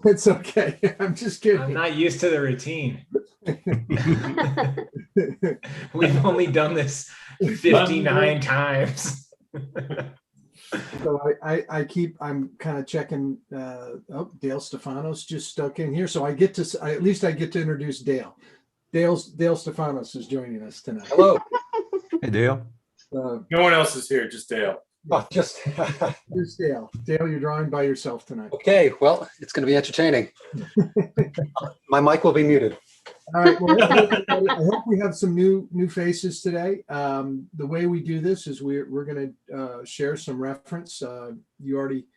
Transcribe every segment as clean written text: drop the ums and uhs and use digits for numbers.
It's okay. I'm just I'm kidding. not used to the routine. We've only done this 59 times. So I'm kind of checking. Oh, Dale Stefanos just stuck in here. So at least I get to introduce Dale. Dale Stefanos is joining us tonight. Hello. Hey, Dale. No one else is here, just Dale. Oh, just Here's Dale. Dale, you're drawing by yourself tonight. okay. Well, it's going to be entertaining. My mic will be muted. All right. Well, I hope we have some new faces today. The way we do this is we're going to share some reference. You already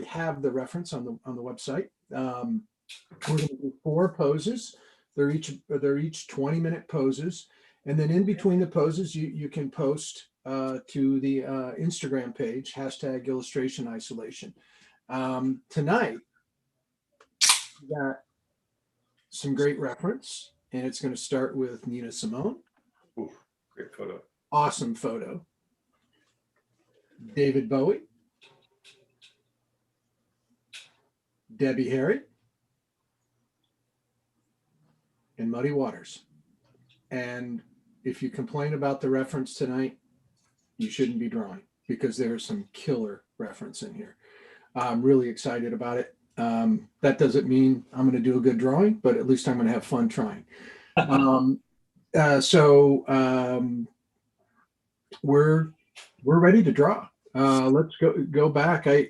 have the reference on the website. We're going to do 4 poses. They're each 20-minute poses, and then in between the poses, you can post to the Instagram page #illustration-isolation. Tonight, we got some great reference, and it's going to start with Nina Simone. Ooh, great photo. Awesome photo. David Bowie. Debbie Harry. And Muddy Waters. And if you complain about the reference tonight, you shouldn't be drawing, because there's some killer reference in here. I'm really excited about it. That doesn't mean I'm going to do a good drawing, but at least I'm going to have fun trying. We're ready to draw. Let's go back. I'm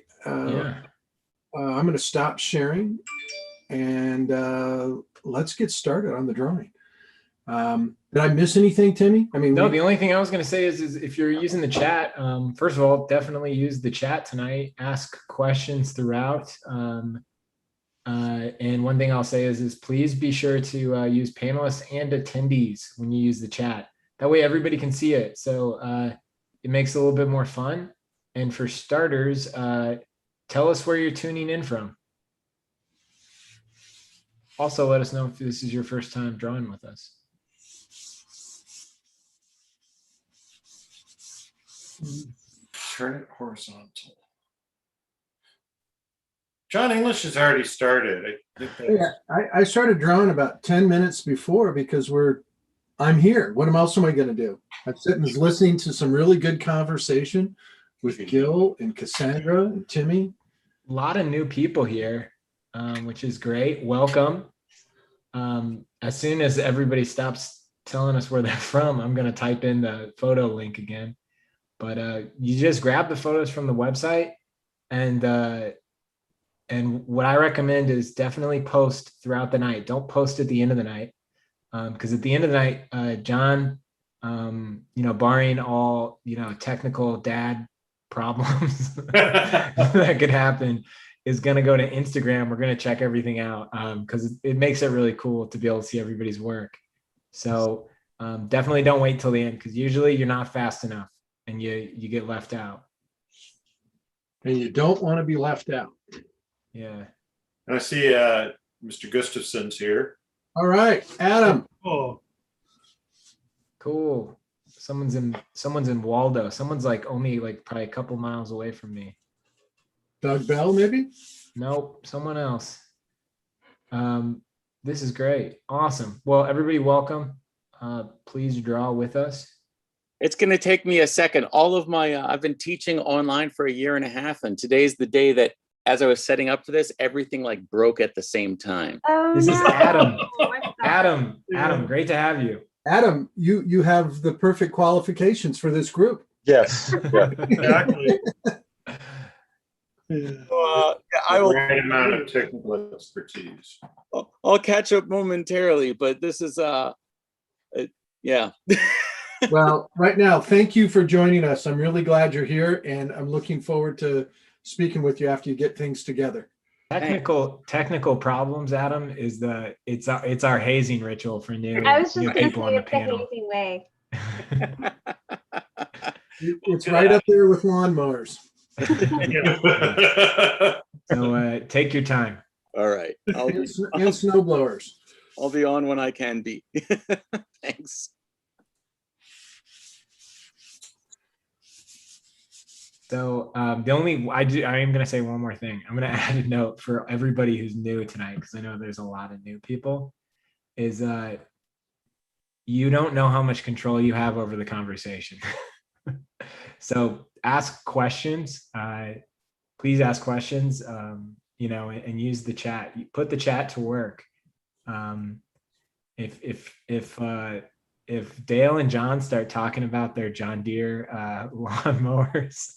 going to stop sharing, and let's get started on the drawing. Did I miss anything, Timmy? I mean, no, the only thing I was going to say is if you're using the chat, first of all, definitely use the chat tonight. Ask questions throughout. And one thing I'll say is please be sure to use panelists and attendees when you use the chat. That way everybody can see it. So it makes it a little bit more fun. And for starters, tell us where you're tuning in from. Also, let us know if this is your first time drawing with us. Turn it horizontal. John English has already started. I started drawing about 10 minutes before, because I'm here. What else am I going to do? I'm sitting listening to some really good conversation with Gil and Cassandra and Timmy. A lot of new people here, which is great. Welcome. As soon as everybody stops telling us where they're from, I'm going to type in the photo link again. But you just grab the photos from the website, and what I recommend is definitely post throughout the night. Don't post at the end of the night, because at the end of the night, John, barring all technical dad problems that could happen, is going to go to Instagram. We're going to check everything out, because it makes it really cool to be able to see everybody's work. So definitely don't wait till the end, because usually you're not fast enough and you get left out. And you don't want to be left out. Yeah. And I see Mr. Gustafson's here. All right, Adam. Oh, Cool. Someone's in Waldo. Someone's only probably a couple miles away from me. Doug Bell, maybe? Nope, someone else. This is great. Awesome. Well, everybody welcome. Please draw with us. It's going to take me a second. All of my, I've been teaching online for 1.5 years, and today's the day that, as I was setting up for this, everything broke at the same time. Oh, This no. is Adam. I'm sorry. Adam, great to have you. Adam, you have the perfect qualifications for this group. Yes. Yeah. exactly. I will. Right amount of technical expertise. I'll catch up momentarily, but this is yeah. Well, right now, thank you for joining us. I'm really glad you're here, and I'm looking forward to speaking with you after you get things together. Technical problems, Adam, is it's our hazing ritual for new I was just new going to people on say the it's the panel. hazing way. It's right up there with lawnmowers. So take your time. All right. And snow blowers. I'll be on when I can be. Thanks. So the only I am gonna say one more thing. I'm gonna add a note for everybody who's new tonight, because I know there's a lot of new people. Is you don't know how much control you have over the conversation. So ask questions. Please ask questions. You know, and use the chat. You put the chat to work. If Dale and John start talking about their John Deere lawnmowers,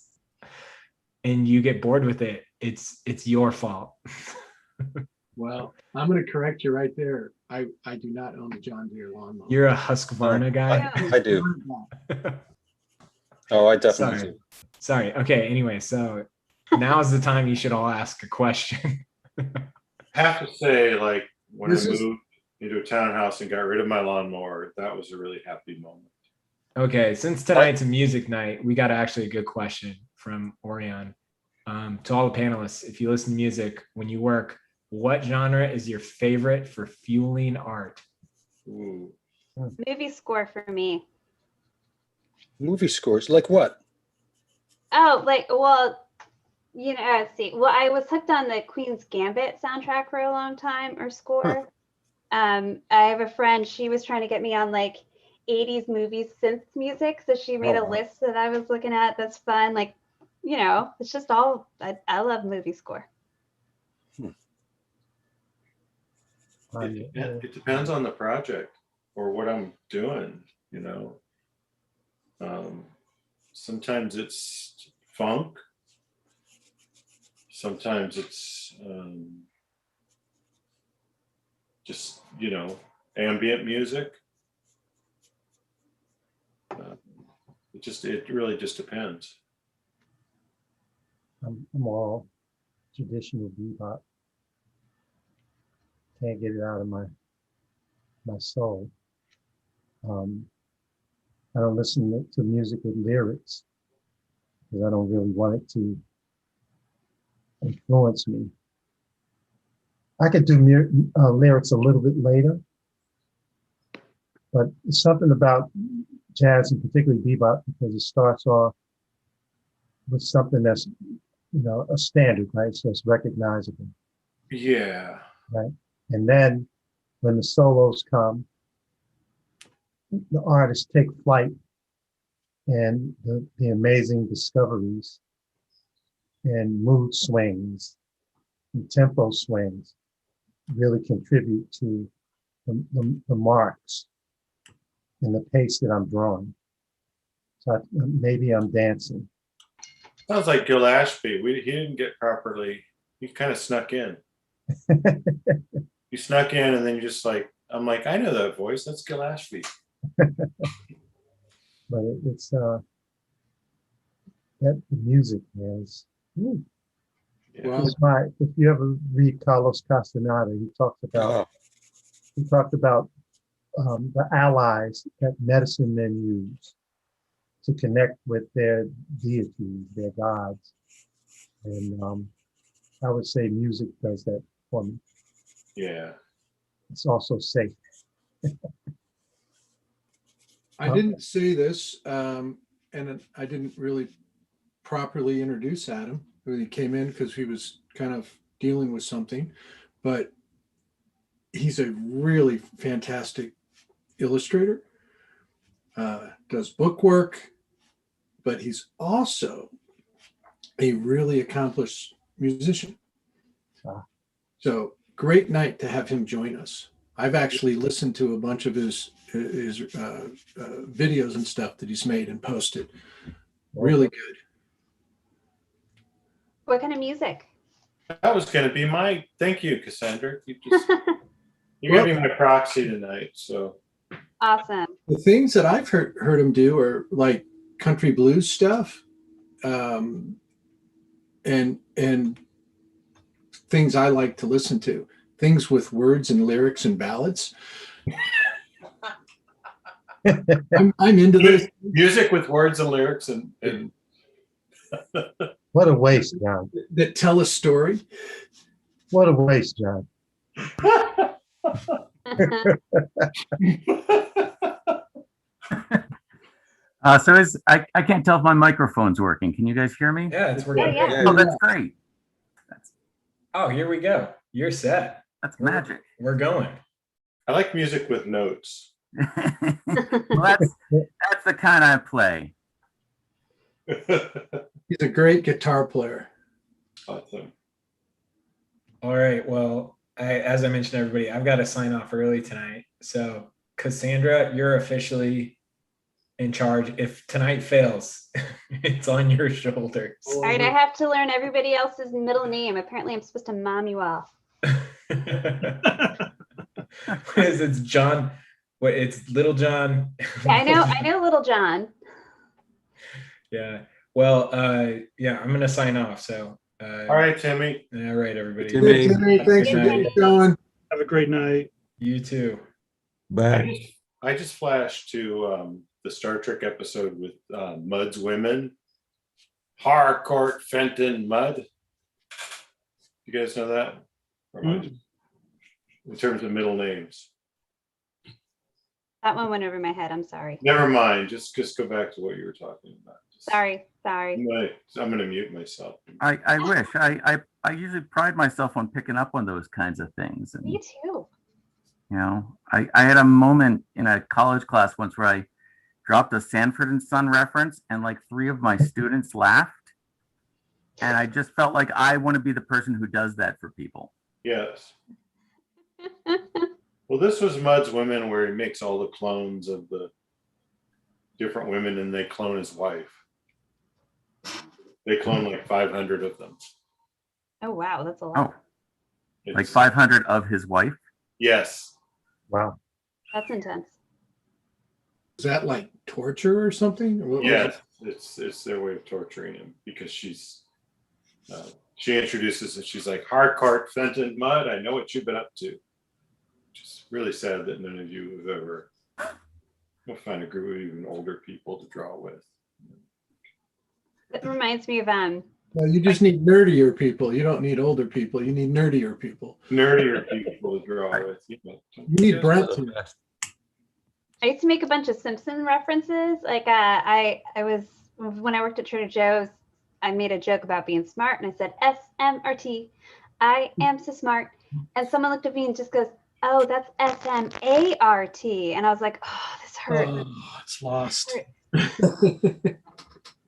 and you get bored with it, it's your fault. Well, I'm going to correct you right there. I do not own a John Deere lawnmower. You're a Husqvarna guy. I do. Oh, I definitely Sorry. do. Sorry. Okay. Anyway, so now is the time you should all ask a question. I have to say, like, when This I is- moved into a townhouse and got rid of my lawnmower, that was a really happy moment. Okay, since tonight's a music night, we got actually a good question from Orion. To all the panelists, if you listen to music when you work, what genre is your favorite for fueling art? Ooh. Movie score for me. Movie scores, like what? Oh, like, well, you know, let's see. Well, I was hooked on the Queen's Gambit soundtrack for a long time, or score. I have a friend, she was trying to get me on like 80s movies synth music. So she made Oh, a wow. list that I was looking at that's fun. Like, you know, it's just all, I love movie score. It depends on the project or what I'm doing, you know. Sometimes it's funk. Sometimes it's just, you know, ambient music. It really just depends. I'm all traditional bebop. Can't get it out of my soul. I don't listen to music with lyrics because I don't really want it to influence me. I could do lyrics a little bit later, but it's something about jazz and particularly bebop because it starts off with something that's, you know, a standard, right? So it's recognizable. Yeah. Right. And then when the solos come, the artists take flight and the amazing discoveries and mood swings and tempo swings really contribute to the marks and the pace that I'm drawing. So maybe I'm dancing. Sounds like Gil Ashby. He didn't get properly, he kind of snuck in. You snuck in and then you just like, I'm like, I know that voice. That's Gil Ashby. But it's that the music is. Well, It's if you ever read Carlos Castaneda, he talked about the allies that medicine men use to connect with their deities, their gods, and I would say music does that for me. Yeah. It's also safe. I didn't say this, and I didn't really properly introduce Adam, who he came in because he was kind of dealing with something, but he's a really fantastic illustrator, does book work, but he's also a really accomplished musician. So great night to have him join us. I've actually listened to a bunch of his videos and stuff that he's made and posted. Really good. What kind of music? That was going to be my, thank you, Cassandra. You're going to be my proxy tonight. So Awesome. The things that I've heard him do are like country blues stuff, and things I like to listen to. Things with words and lyrics and ballads. I'm into this. Music with words and lyrics and What a waste, John. That tell a story. What a waste, John. I can't tell if my microphone's working. Can you guys hear me? Yeah, it's working. Oh, yeah. great. Oh, that's great. Oh, here we go. You're set. That's magic. We're going. I like music with notes. Well, that's the kind I play. He's a great guitar player. Awesome. All right. Well, as I mentioned to everybody, I've got to sign off early tonight. So, Cassandra, you're officially in charge. If tonight fails, it's on your shoulders. All right, I have to learn everybody else's middle name. Apparently, I'm supposed to mom you all. What is it? It's John. What? It's Little John. Yeah, I know, Little John. Yeah. Well, yeah, I'm gonna sign off. So. All right, Timmy. All right, everybody. Hey, Timmy, thanks for getting going. Have a great night. You too. Bye. I just flashed to the Star Trek episode with Mud's women. Harcourt, Fenton, Mud. You guys know that? Or am I just- in terms of middle names. That one went over my head. I'm sorry. Never mind. Just go back to what you were talking about. Sorry. I'm going to mute myself. I wish. I usually pride myself on picking up on those kinds of things. And, Me too. you know, I had a moment in a college class once where I dropped a Sanford and Son reference and like 3 of my students laughed. And I just felt like I want to be the person who does that for people. Yes. Well, this was Mud's women where he makes all the clones of the different women and they clone his wife. They clone like 500 of them. Oh, wow. That's a lot. Oh, like 500 of his wife? Yes. Wow. That's intense. Is that like torture or something? Or what was Yes. it? It's their way of torturing him because she introduces it. She's like, Harcourt, Fenton, Mud, I know what you've been up to. Which is really sad that none of you have ever find a group of even older people to draw with. It reminds me of Well, you just need nerdier people. You don't need older people. You need nerdier people. Nerdier people to draw with. You need Brent to. I used to make a bunch of Simpson references. Like I was when I worked at Trader Joe's, I made a joke about being smart and I said SMRT. I am so smart. And someone looked at me and just goes, "Oh, that's SMART." And I was like, "Oh, this hurt." Oh, it's lost.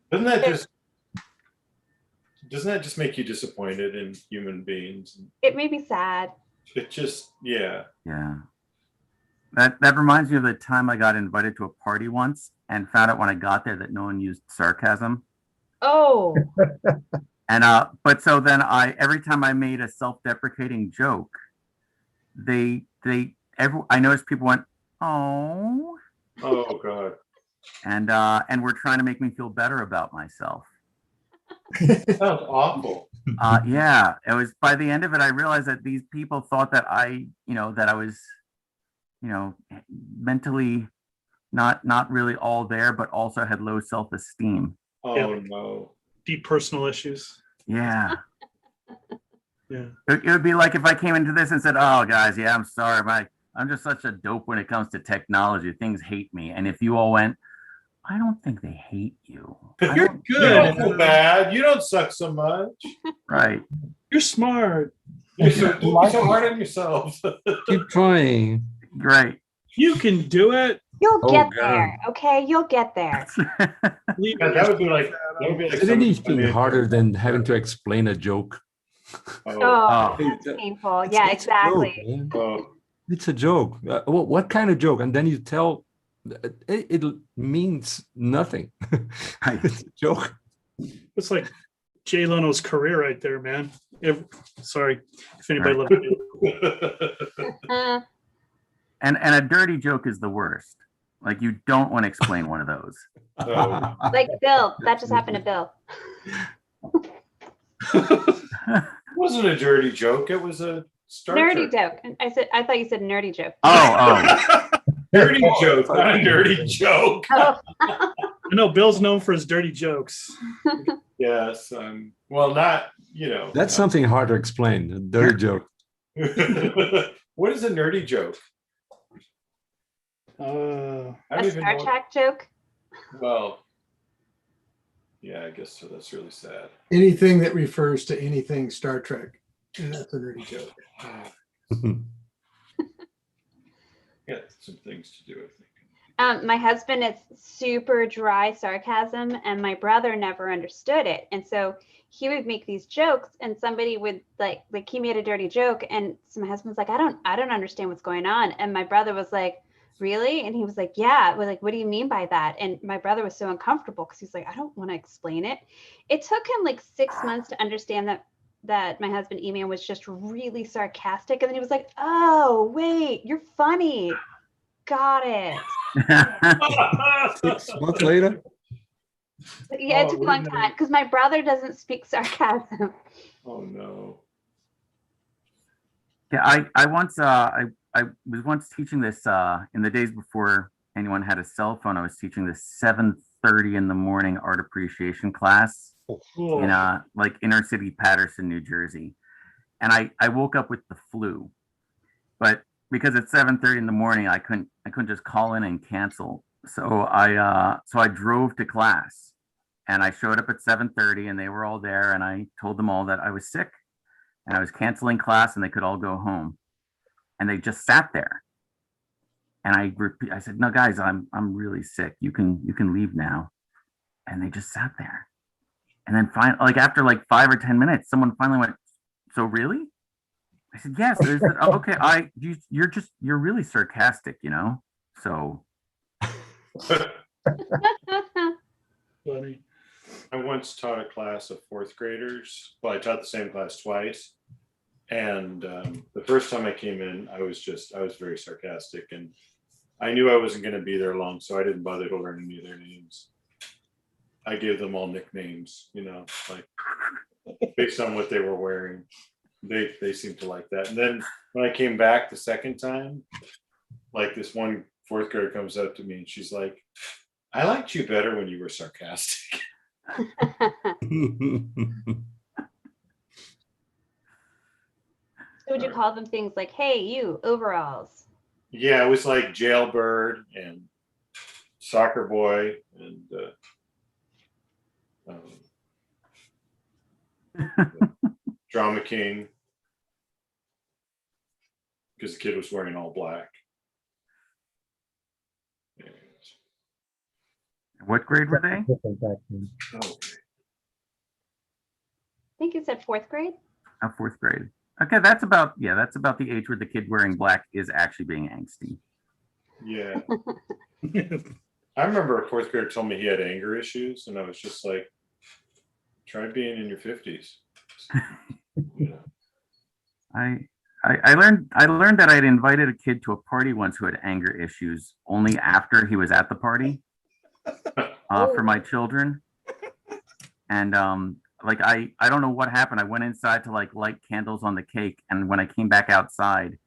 Doesn't that just make you disappointed in human beings? It made me sad. It just, yeah. Yeah. That reminds me of the time I got invited to a party once and found out when I got there that no one used sarcasm. Oh. And but so then every time I made a self-deprecating joke, I noticed people went, "Oh." Oh God. And were trying to make me feel better about myself. Sounds awful. Yeah, it was by the end of it, I realized that these people thought that I was, mentally not really all there, but also had low self-esteem. Oh Yeah. no. Deep personal issues. Yeah. Yeah. It would be like if I came into this and said, "Oh, guys, yeah, I'm sorry, I'm just such a dope when it comes to technology. Things hate me." And if you all went, "I don't think they hate you. You're You good. don't feel bad. You don't suck so much. Right. You're smart. Don't be so hard on yourself. Keep trying. Great." You can do it. You'll Oh, get God. there. Okay, you'll get there. Leave Yeah, that would be like Is it somebody anything coming in- harder than having to explain a joke? Oh, Oh, Oh. that's painful. Yeah, It's a joke, exactly. man. oh. It's a joke. What kind of joke? And then you tell it means nothing. It's a joke. It's like Jay Leno's career right there, man. Sorry if anybody Right. loved it. Uh, And a dirty joke is the worst. Like you don't want to explain one of those. Oh. like Bill. That just happened to Bill. It wasn't a dirty joke. It was a Star Nerdy Trek. joke. I thought you said nerdy joke. Oh. Dirty joke, not a dirty joke. Oh. I know Bill's known for his dirty jokes. Yes. Well, not, That's something hard to explain. A dirty joke. What is a nerdy joke? I A don't even Star know. Trek joke. Well, yeah, I guess so. That's really sad. Anything that refers to anything Star Trek, and that's a nerdy joke. Yeah, some things to do, I think. My husband is super dry sarcasm, and my brother never understood it. And so he would make these jokes, and somebody would like he made a dirty joke, and so my husband's like, I don't understand what's going on. And my brother was like, really? And he was like, yeah. We're like, what do you mean by that? And my brother was so uncomfortable because he's like, I don't want to explain it. It took him like 6 months to understand that my husband Eman was just really sarcastic, and then he was like, oh wait, you're funny. Got it. 6 months later. Yeah, it Oh, took a long we're time because my brother doesn't speak sarcasm. Oh, no. Yeah, I once I was once teaching this in the days before anyone had a cell phone. I was teaching this 7:30 in the morning art appreciation class Cool. in like inner city Patterson, New Jersey. And I woke up with the flu. But because it's 7:30 in the morning, I couldn't just call in and cancel. So I drove to class, and I showed up at 7:30, and they were all there, and I told them all that I was sick and I was canceling class and they could all go home. And they just sat there. And I said, no, guys, I'm really sick. You can leave now. And they just sat there. And then after like 5 or 10 minutes, someone finally went, so really? I said, yes. They said, oh, okay. You're really sarcastic, you know? So. Funny. I once taught a class of fourth graders. Well, I taught the same class twice. And the first time I came in, I was very sarcastic, and I knew I wasn't going to be there long, so I didn't bother to learn any of their names. I gave them all nicknames, you know, like based on what they were wearing. They seemed to like that. And then when I came back the second time, like this one fourth grader comes up to me and she's like, I liked you better when you were sarcastic. So would you call them things like, hey, you, overalls? Yeah, it was like jailbird and soccer boy and drama king, because the kid was wearing all black. What grade were they? Different back then. Oh, I think you said fourth grade. Fourth grade. Okay, that's about the age where the kid wearing black is actually being angsty. yeah. I remember a fourth grader told me he had anger issues, and I was just like, try being in your 50s. Yeah. I learned that I'd invited a kid to a party once who had anger issues only after he was at the party for my children. And like I don't know what happened. I went inside to like light candles on the cake, and when I came back outside,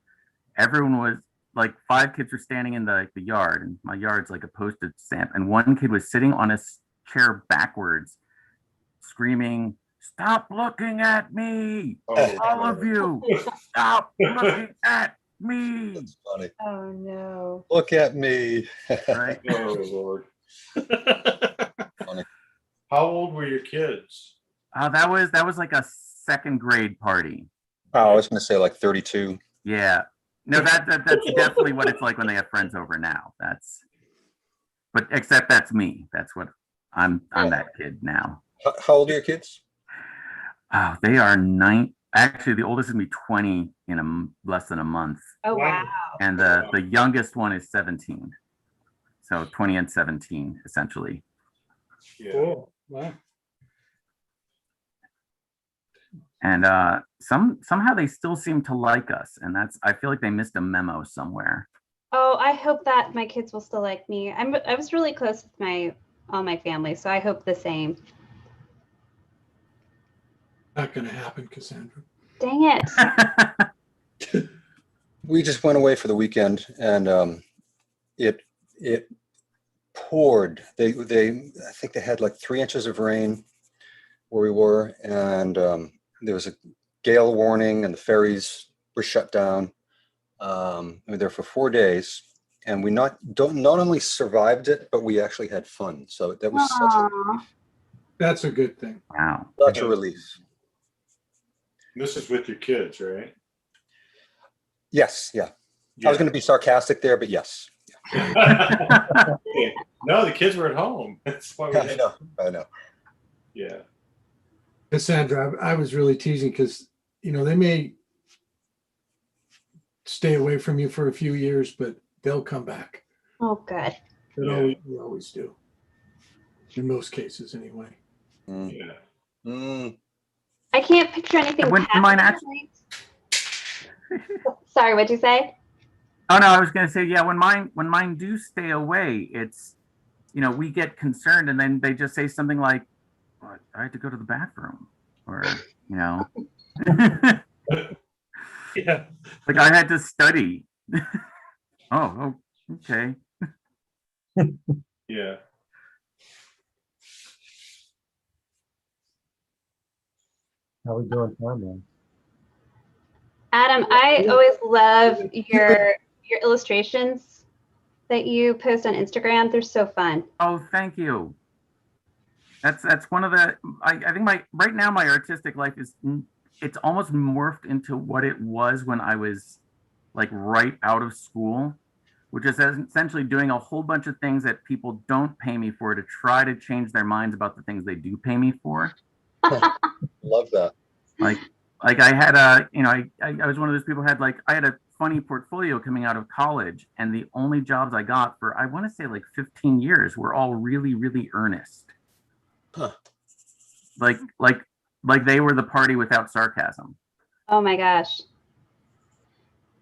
everyone was like 5 kids were standing in the yard, and my yard's like a postage stamp, and one kid was sitting on a chair backwards, screaming, "Stop looking at me! Oh, All of you, stop looking at me!" That's funny. Oh no. Look at me. Right? oh Lord. Funny. How old were your kids? That was like a second grade party. Oh, I was going to say like 32. Yeah. No, that's definitely what it's like when they have friends over now. But except that's me. That's what I'm that kid now. How old are your kids? Oh, they are 9. Actually, the oldest is gonna be 20 in less than a month, Oh wow. and the youngest one is 17. So 20 and 17, essentially. Yeah. Cool. Wow. And somehow they still seem to like us, and I feel like they missed a memo somewhere. Oh, I hope that my kids will still like me. I was really close with all my family, so I hope the same. Not going to happen, Cassandra. Dang it. We just went away for the weekend, and it poured. They I think they had like 3 inches of rain where we were, and there was a gale warning, and the ferries were shut down. We were there for 4 days, And we not only survived it, but we actually had fun. So that was Aw. That's a good thing. Wow. such a relief. This is with your kids, right? Yes, yeah. I was going to be sarcastic there, but yes. No, the kids were at home. That's why I know. I know. Yeah. Cassandra, I was really teasing because, they may stay away from you for a few years, but they'll come back. Oh, good. They always do. In most cases, anyway. Yeah. I can't picture anything. When past mine that point. Sorry, what'd you say? Oh no, I was gonna say, yeah, when mine do stay away, it's, we get concerned and then they just say something like, "What, I had to go to the bathroom," or, Yeah. like I had to study. Oh, okay. Yeah. How we doing time? Adam, I always love your illustrations that you post on Instagram. They're so fun. Oh, thank you. That's one of the, I think right now my artistic life it's almost morphed into what it was when I was like right out of school, which is essentially doing a whole bunch of things that people don't pay me for to try to change their minds about the things they do pay me for. Love that. Like I had I was one of those people who had I had a funny portfolio coming out of college, and the only jobs I got for, I want to say 15 years were all really, really earnest. Huh. Like they were the party without sarcasm. Oh my gosh.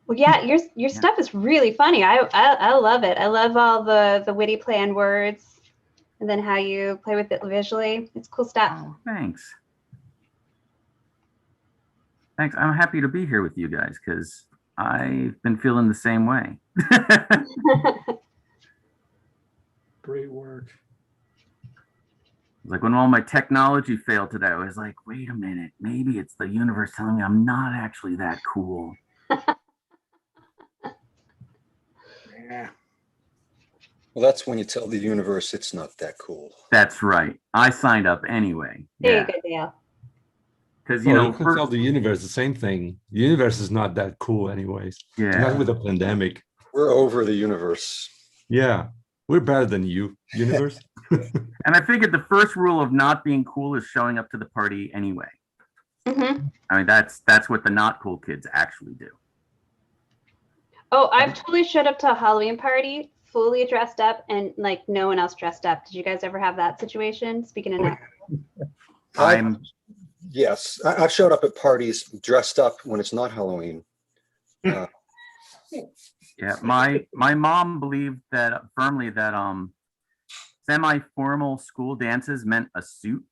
Well, yeah, your stuff is really funny. I love it. I love all the witty play on words, and then how you play with it visually. It's cool stuff. Oh, thanks. Thanks. I'm happy to be here with you guys because I've been feeling the same way. Great work. Like when all my technology failed today, I was like, wait a minute, maybe it's the universe telling me I'm not actually that cool. Yeah. Well, that's when you tell the universe it's not that cool. That's right. I signed up anyway. There Yeah. you go, Dale. Because, You can tell the universe the same thing. The universe is not that cool anyways. Yeah. Not with a pandemic. We're over the universe. Yeah. We're better than you, universe. And I figured the first rule of not being cool is showing up to the party anyway. Mm-hmm. I mean, that's what the not cool kids actually do. Oh, I've totally showed up to a Halloween party fully dressed up and no one else dressed up. Did you guys ever have that situation? Speaking of that. Yes, I've showed up at parties dressed up when it's not Halloween. Yeah, my mom believed that firmly that semi-formal school dances meant a suit,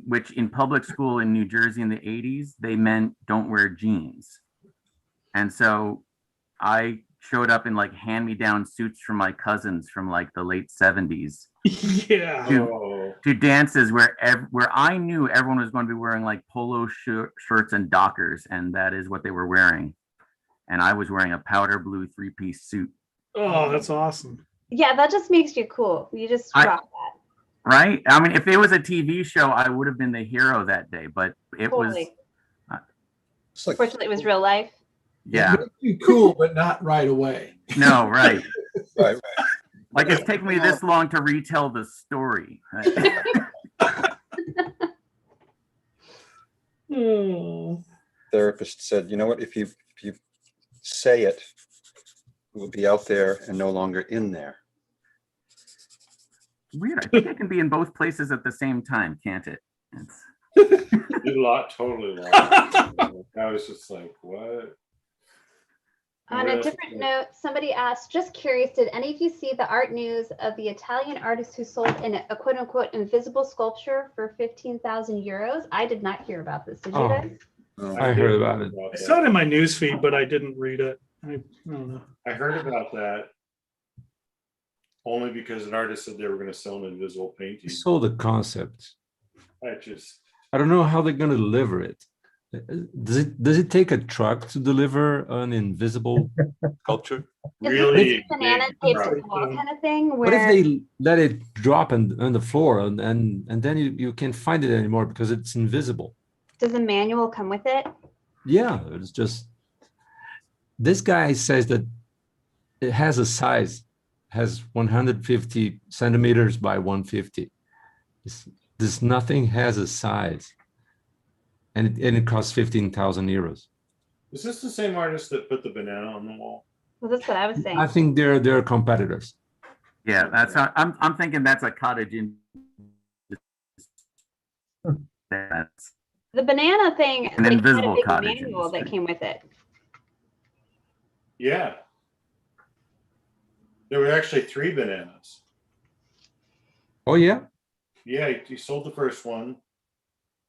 which in public school in New Jersey in the 80s, they meant don't wear jeans. And so I showed up in hand-me-down suits from my cousins from the late 70s. Yeah. To dances where I knew everyone was going to be wearing polo shirts and Dockers, and that is what they were wearing. And I was wearing a powder blue 3-piece suit. Oh, that's awesome. Yeah, that just makes you cool. You just rock that. Right? I mean, if it was a TV show, I would have been the hero that day, but it Totally. was. Fortunately, it was real life. Yeah. It makes you cool, but not right away. No, right. Right. It's taken me this long to retell the story. Therapist said, you know what, if you say it, it will be out there and no longer in there. Weird. I think it can be in both places at the same time, can't it? Totally lost. I was just like, what? On a different note, somebody asked, just curious, did any of you see the art news of the Italian artist who sold a quote unquote invisible sculpture for 15,000 euros? I did not hear about this. Did you guys? I heard about it. I saw it in my newsfeed, but I didn't read it. I don't know. I heard about that only because an artist said they were going to sell an invisible painting. He sold the concept. I don't know how they're going to deliver it. Does it take a truck to deliver an invisible sculpture? Is Really this banana big taped to truck. the wall kind of thing What if where they let it drop on the floor and then you can't find it anymore because it's invisible? does a manual come with it? Yeah, it's just this guy says that it has a size, has 150 centimeters by 150. This nothing has a size, and it costs 15,000 euros. Is this the same artist that put the banana on the wall? Well, that's what I was saying. I think they're competitors. Yeah, that's how I'm thinking that's a cottage in. That's The banana thing, An like, had a invisible big cottage manual that industry. came with it. Yeah. There were actually 3 bananas. Oh yeah. Yeah, he sold the first one.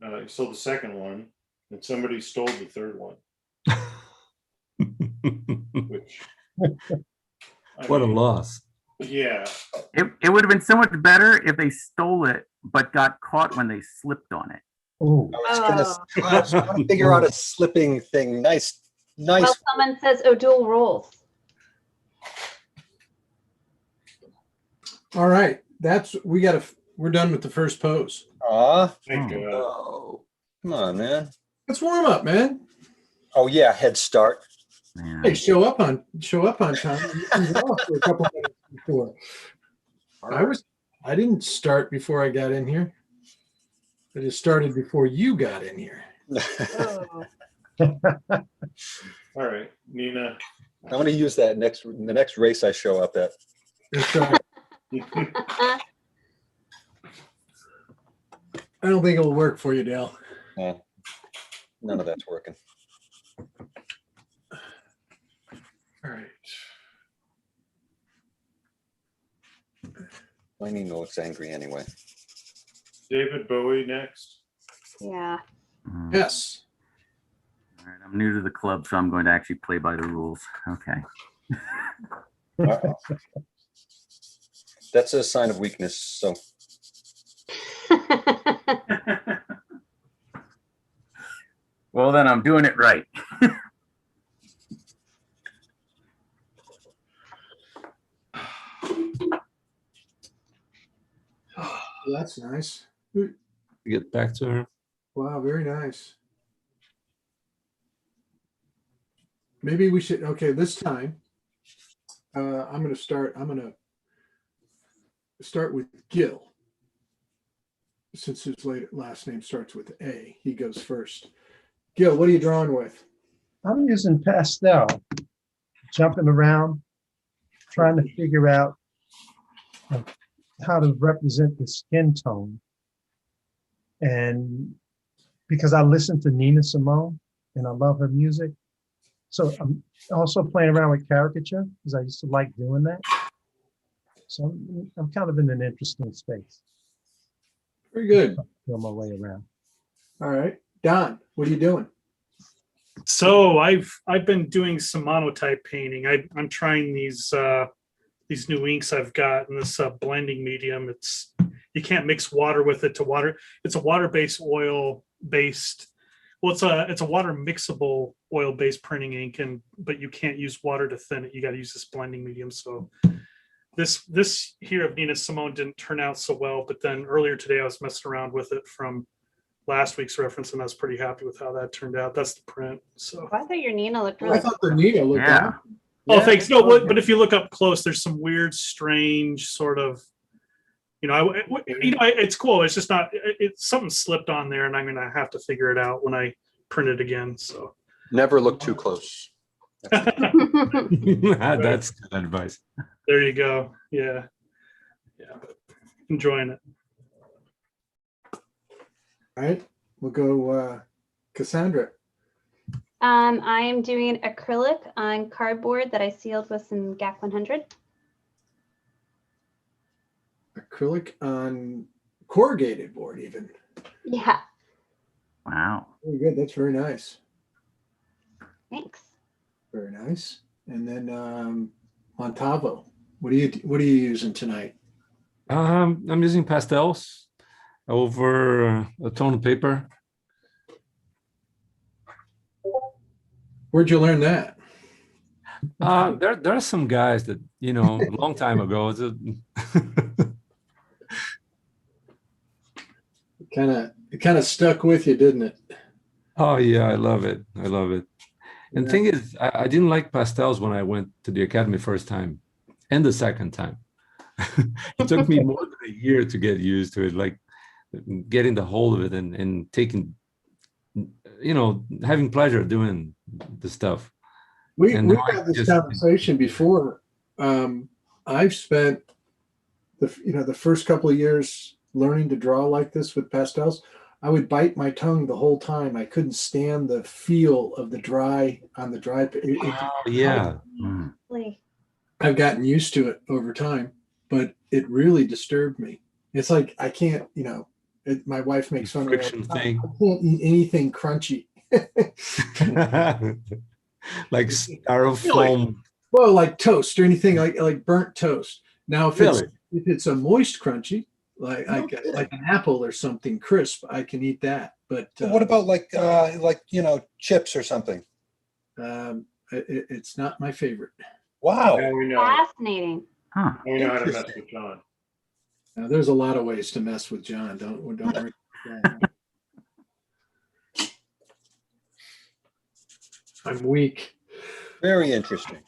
He sold the second one, and somebody stole the third one. Which, I What a mean, loss. Yeah, it would have been so much better if they stole it but got caught when they slipped on it. Oh, I was trying to figure out a slipping thing. Nice. Well, someone says O'Doul rolls. All right, we're done with the first pose. thank God. Oh, come on, man. Let's warm up, man. Oh yeah, head start. Man. Hey, show up on time. You can go off for a couple minutes before. I didn't start before I got in here. I just started before you got in here. Oh. All right, Nina. I'm going to use that the next race I show up at. That's right. I don't think it'll work for you, Dale. None of that's working. All right. My Nina looks angry anyway. David Bowie next. Yeah. Mm. Yes. All right, I'm new to the club, so I'm going to actually play by the rules. Okay. Uh-oh. That's a sign of weakness. So Well, then I'm doing it right. That's nice. Get back to her. Wow, very nice. Maybe we should, okay, this time, I'm going to start with Gil. Since his last name starts with A, he goes first. Gil, what are you drawing with? I'm using pastel, jumping around, trying to figure out how to represent the skin tone. And because I listen to Nina Simone and I love her music. So I'm also playing around with caricature because I used to like doing that. So I'm kind of in an interesting space. Very good. Feel my way around. All right. Don, what are you doing? So I've been doing some monotype painting. I'm trying these new inks I've got in this blending medium. You can't mix water with it to water. It's a water-based oil-based. Well, it's a water mixable oil-based printing ink, but you can't use water to thin it. You got to use this blending medium. So this here of Nina Simone didn't turn out so well. But then earlier today I was messing around with it from last week's reference, and I was pretty happy with how that turned out. That's the print. So I thought your Nina looked I really thought the Nina looked Yeah. awesome. oh, Yeah. thanks. No, but if you look up close, there's some weird, strange sort of, it's cool. It's just not. Something slipped on there, and I'm gonna have to figure it out when I print it again. So never look too close. That's good advice. there you go. Yeah, but enjoying it. All right. We'll go Cassandra. I am doing acrylic on cardboard that I sealed with some GAC 100. Acrylic on corrugated board even. Yeah, Wow. Very good. That's very nice. thanks. Very nice. And then Montavo, what are you using tonight? I'm using pastels over a tone of paper. Where'd you learn that? There are some guys that, you know, a long time ago. It kind of stuck with you, didn't it? Oh yeah, I love it. I love it. And Yeah. thing is, I didn't like pastels when I went to the academy first time and the second time. It took me more than a year to get used to it, like getting the hold of it and taking, you know, having pleasure doing the stuff. We've And now I had this just- conversation before. I've spent the first couple of years learning to draw like this with pastels. I would bite my tongue the whole time. I couldn't stand the feel of the dry. Oh, yeah. Mm. Like, I've gotten used to it over time, but it really disturbed me. It's like I can't, my wife makes fun of me all Friction the time. thing. I can't eat anything crunchy. Like styrofoam. Well, like toast or anything like burnt toast. Now, if Really? it's a moist crunchy, like No like, kidding. like an apple or something crisp, I can eat that. But What about like chips or something? it's not my favorite. Wow. Now we know. fascinating. Huh. Now we know how to mess Interesting. with John. Now, there's a lot of ways to mess with John. Don't worry. I'm weak. Very interesting.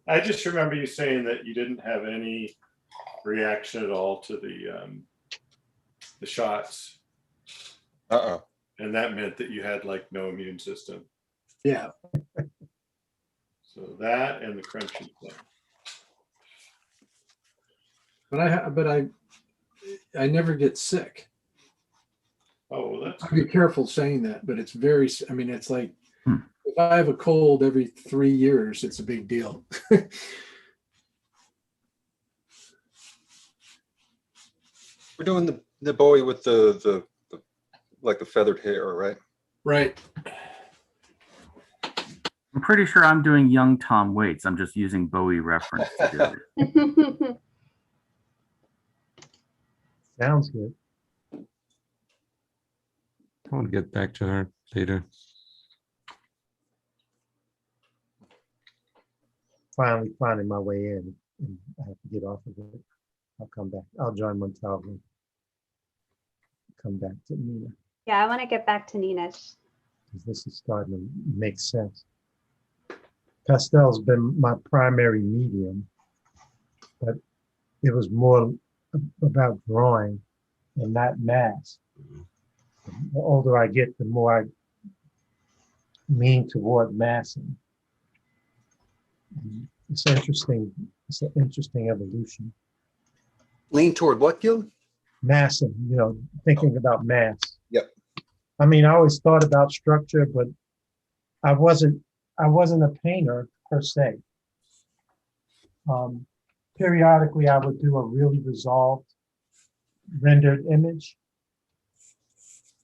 I just remember you saying that you didn't have any reaction at all to the shots, Uh-oh. and that meant that you had like no immune system. Yeah. So that and the crunchy thing. But I never get sick. Oh, well, that's I'd be careful saying that, but it's very, I mean, it's like Hmm. if I have a cold every 3 years, it's a big deal. We're doing the Bowie with the like the feathered hair, right? Right. I'm pretty sure I'm doing young Tom Waits. I'm just using Bowie reference to do it. Sounds good. I want to get back to her later. Finally finding my way in, and I have to get off of it. I'll come back. I'll join Montalvo. Come back to Nina, Yeah, I want to get back to Nina's. because this is starting to make sense. Pastel's been my primary medium, but it was more about drawing and not mass. The older I get, the more I lean toward massing. And it's interesting. It's an interesting evolution. Lean toward what, Gil? Massing, thinking about mass. Yep. I mean, I always thought about structure, but I wasn't a painter per se. Periodically, I would do a really resolved rendered image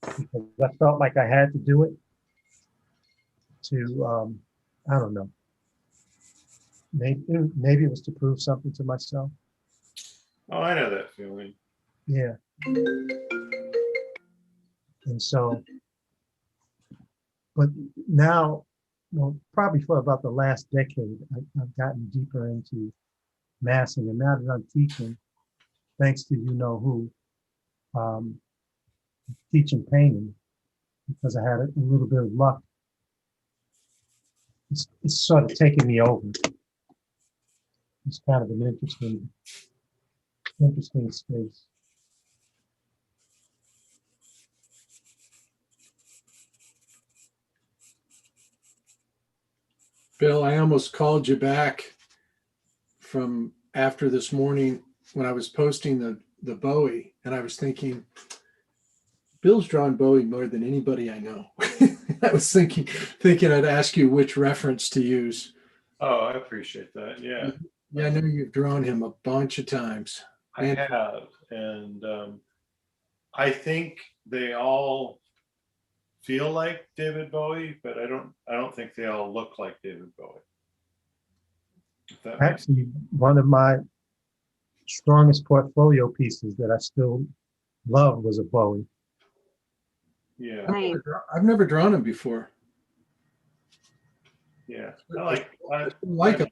because I felt like I had to do it to, I don't know. Maybe it was to prove something to myself. Oh, I know that feeling. Yeah. And so, but now, probably for about the last decade, I've gotten deeper into massing. And now that I'm teaching, thanks to who, teaching painting, because I had a little bit of luck, it's sort of taking me over. It's kind of an interesting space. Bill, I almost called you back from after this morning when I was posting the Bowie, and I was thinking, Bill's drawn Bowie more than anybody I know. I was thinking I'd ask you which reference to use. Oh, I appreciate that. Yeah, Yeah, I know you've drawn him a bunch of times. I have, and I think they all feel like David Bowie, but I don't think they all look like David Bowie. If that makes Actually, one of my strongest portfolio pieces that I still love was a Bowie. yeah. Nice. I've never drawn him before. Yeah, I like him.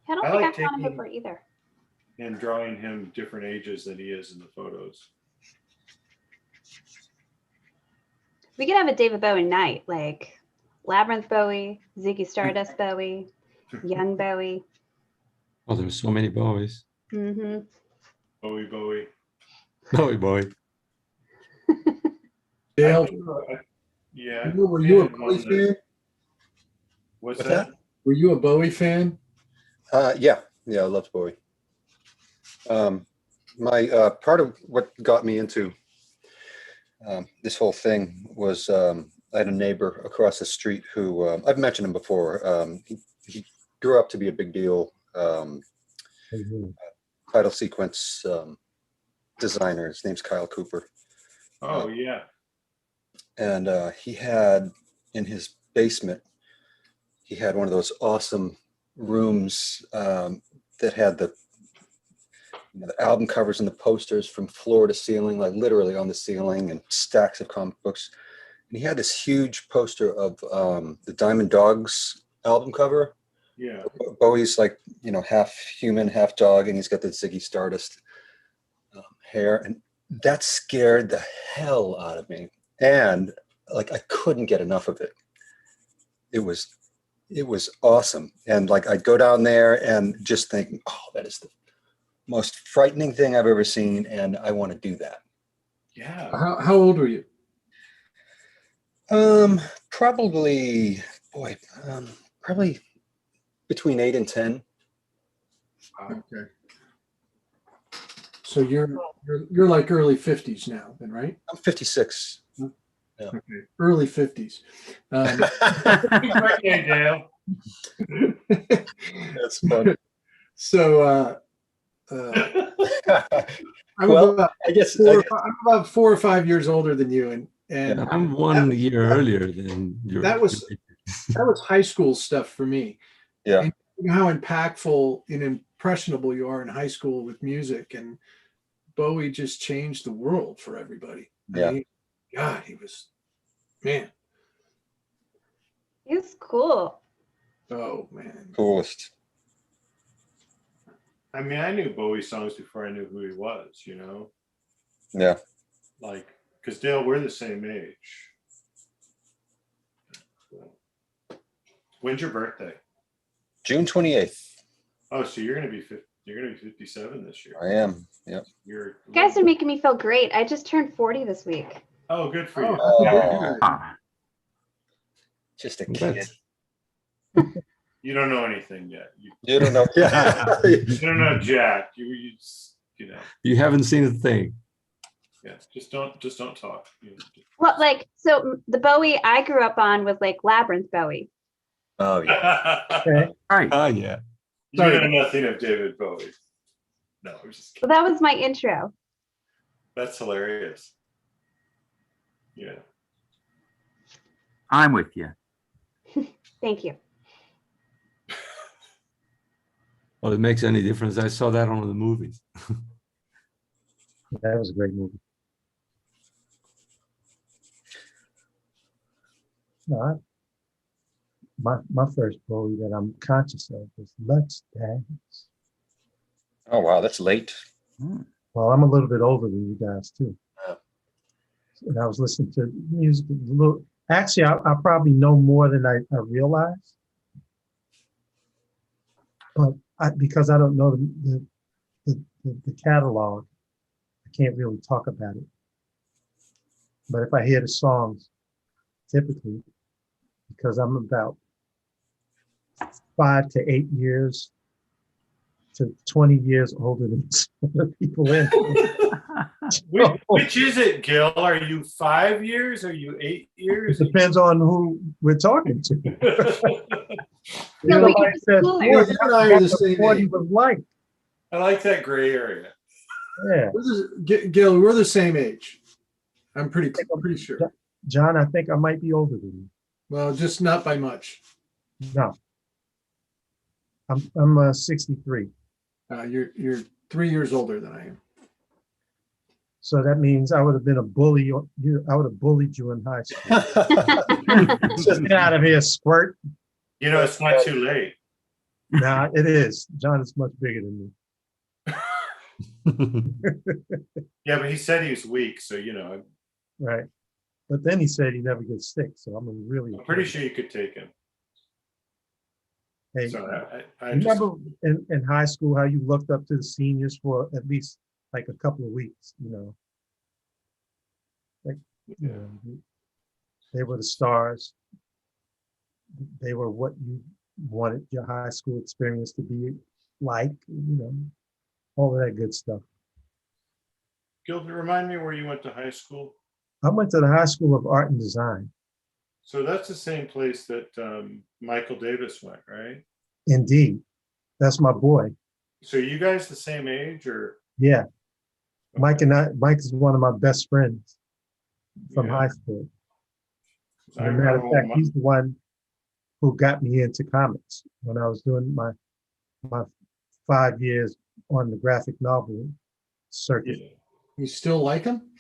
I don't I think like I've found him taking- before either. and drawing him different ages than he is in the photos. We could have a David Bowie night, like Labyrinth Bowie, Ziggy Stardust Bowie, Young Bowie. Oh, there's so many Bowies. Hmm. Bowie. Bowie. Dale, Yeah. were you a and Bowie one that- fan? What's What's that? that? Were you a Bowie fan? Yeah, I loved Bowie. My part of what got me into this whole thing was I had a neighbor across the street who I've mentioned him before. He grew up to be a big deal title sequence designer. His name's Kyle Cooper. Oh yeah. And he had in his basement, he had one of those awesome rooms that had the album covers and the posters from floor to ceiling, like literally on the ceiling, and stacks of comic books. And he had this huge poster of the Diamond Dogs album cover. Yeah. Bowie's like, half human, half dog, and he's got the Ziggy Stardust hair. And that scared the hell out of me. And like, I couldn't get enough of it. It was awesome. And like, I'd go down there and just think, oh, that is the most frightening thing I've ever seen. And I want to do that. Yeah. How old were you? Probably between 8 and 10. Okay. So you're like early 50s now, then, right? I'm 56. Okay. Early 50s. Okay, Dale. That's funny. So I'm, Well, about I guess I'm about 4 or 5 years older than you, and Yeah, I'm 1 year earlier than you. that was high school stuff for me. Yeah. And you know how impactful and impressionable you are in high school with music, and Bowie just changed the world for everybody. Yeah. I mean, God, he was, man. He was cool. Oh man. Coolest. I mean, I knew Bowie songs before I knew who he was, Yeah. Like, because Dale, we're the same age. When's your birthday? June 28th. Oh, so you're gonna be 57 this year. I am. Yep. You guys are making me feel great. I just turned 40 this week. Oh, good for you. Oh, happy Oh. birthday. Ah, Just a kid. that's- You don't know anything yet. You don't know. Yeah. You don't know Jack. You just, you haven't seen a thing. yeah. Just don't talk. Well, like, so the Bowie I grew up on was like Labyrinth Bowie. Oh yeah. Okay. Right. Oh, yeah. You know nothing of David Bowie. No, I'm just kidding. Well, that was my intro. That's hilarious. Yeah. I'm with you. Thank you. Well, it makes any difference. I saw that on the movies. That was a great movie. No, my first Bowie that I'm conscious of was Let's Dance. Oh wow, that's late. Well, I'm a little bit older than you guys too. Yeah. And I was listening to music a little. Actually, I probably know more than I realize. But because I don't know the catalog, I can't really talk about it. But if I hear the songs, typically, because I'm about 5 to 8 years to 20 years older than some of the people in. Which is it, Gil? Are you 5 years? Are you 8 years? It depends on who we're talking to. No, we Somebody can said explore. 40, You and I are the that's what same 40 age. was like. I like that gray area. Yeah. Gil, we're the same age. I'm pretty sure. John, I think I might be older than you. Well, just not by much. No. I'm 63. You're 3 years older than I am. So that means I would have been a bully. I would have bullied you in high school. Just get out of here, squirt. You know, it's not too late. Nah, it is. John is much bigger than me. Yeah, but he said he was weak, so you know, Right. But then he said he never gets sick. So I'm really I'm pretty sure you could take him. Hey, So I you just, remember in high school how you looked up to the seniors for at least like a couple of weeks, you know? Like, you know, they were the stars. They were what you wanted your high school experience to be like, you know, all of that good stuff. Gilbert, remind me where you went to high school. I went to the High School of Art and Design. So that's the same place that Michael Davis went, right? Indeed. That's my boy. So you guys the same age, or? Yeah. Mike is one of my best friends from Yeah. high school. I As a matter of remember fact, he's the one who got me into comics when I was doing my 5 years on the graphic novel circuit. Yeah. You still like him?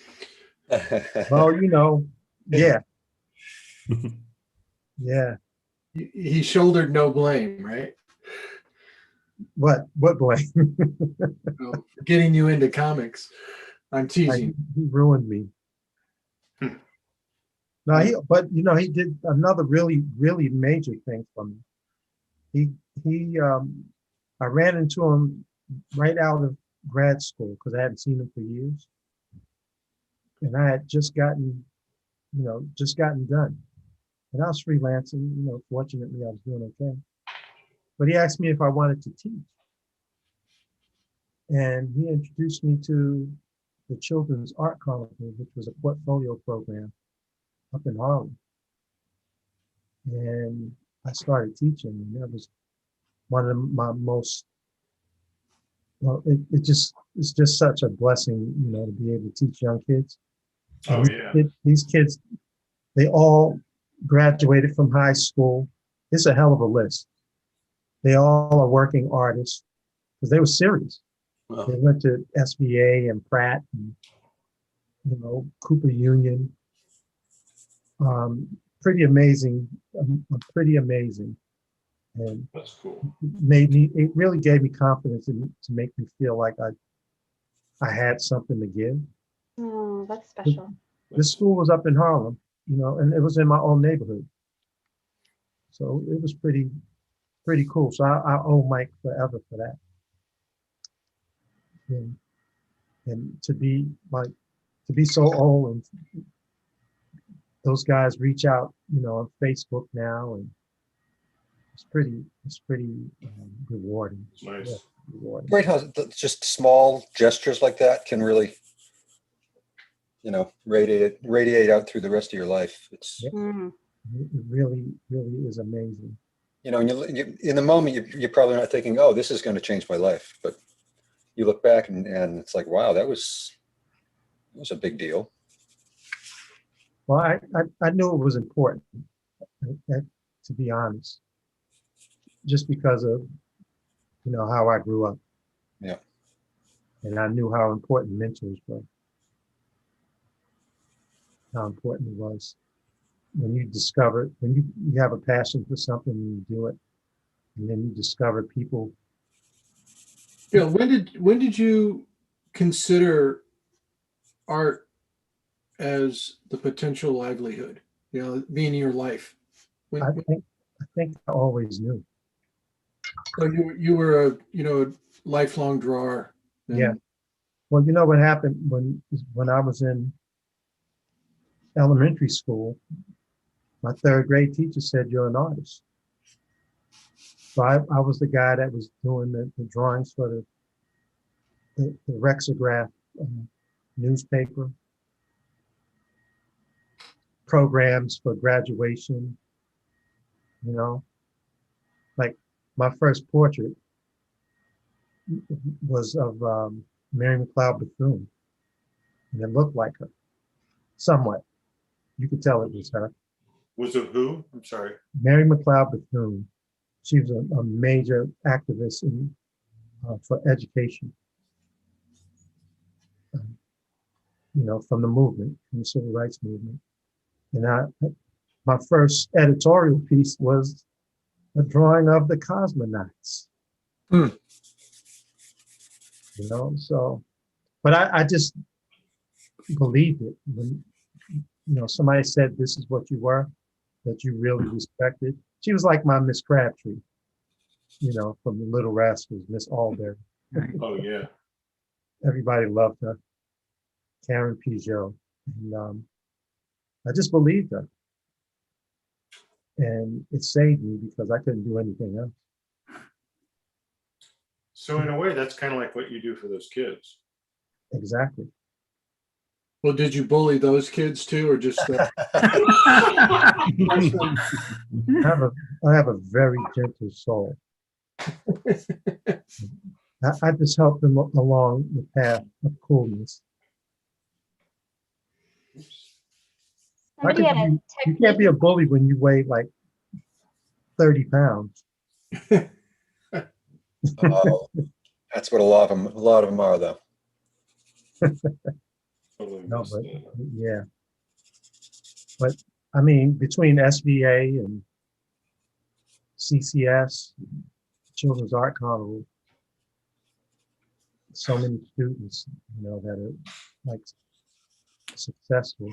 Well, you know, yeah. Yeah. He shouldered no blame, right? What blame? For getting you into comics. I'm teasing. He ruined me. No, but you know, he did another really, really major thing for me. I ran into him right out of grad school because I hadn't seen him for years. And I had just gotten done. And I was freelancing, you know, fortunately I was doing okay. But he asked me if I wanted to teach. And he introduced me to the Children's Art Carnival, which was a portfolio program up in Harlem. And I started teaching, and that was one of my most, well, it's just such a blessing, you know, to be able to teach young kids. Oh yeah. These kids, they all graduated from high school. It's a hell of a list. They all are working artists because they were serious. Wow. They went to SVA and Pratt and, you know, Cooper Union. Pretty amazing, pretty amazing. And That's cool. it really gave me confidence to make me feel like I had something to give. Oh, that's special. This school was up in Harlem, you know, and it was in my own neighborhood. So it was pretty cool. So I owe Mike forever for that. And to be so old, and those guys reach out, you know, on Facebook now, and it's pretty rewarding. Nice. Yeah, rewarding. Great how just small gestures like that can really, you know, radiate out through the rest of your life. It's, Mm. It really is amazing. you know, and you in the moment, you're probably not thinking, oh, this is going to change my life. But you look back and it's like, wow, that was a big deal. Well, I knew it was important, to be honest, just because of, you know, how I grew up. Yeah. And I knew how important mentors were. How important it was when you have a passion for something and you do it, and then you discover people. You know, when did you consider art as the potential livelihood, you know, being in your life? I think I always knew. So you were a lifelong drawer. Yeah. Well, you know what happened when I was in elementary school, my third grade teacher said, "You're an artist." So I was the guy that was doing the drawings for the Rexograph newspaper, programs for graduation, you know. Like my first portrait was of Mary McLeod Bethune, and it looked like her, somewhat. You could tell it was her. Was it who? I'm sorry. Mary McLeod Bethune. She was a major activist for education. from the movement, from the civil rights movement. And my first editorial piece was a drawing of the cosmonauts. Hmm. So, but I just believed it. When, somebody said this is what you were, that you really respected. She was like my Miss Crabtree, from the Little Rascals, Miss Albury. Oh, yeah. Everybody loved her, Karen Peugeot. And I just believed her. And it saved me because I couldn't do anything else. So in a way, that's kind of like what you do for those kids. Exactly. Well, did you bully those kids too, or just? I have a very gentle soul. I just help them along the path of coolness. Somebody had a You can't technique. be a bully when you weigh like 30 pounds. Oh, that's what a lot of them are, though. Totally No, missed but that. yeah. But I mean, between SVA and CCS, Children's Art Carnival, so many students, that are like successful.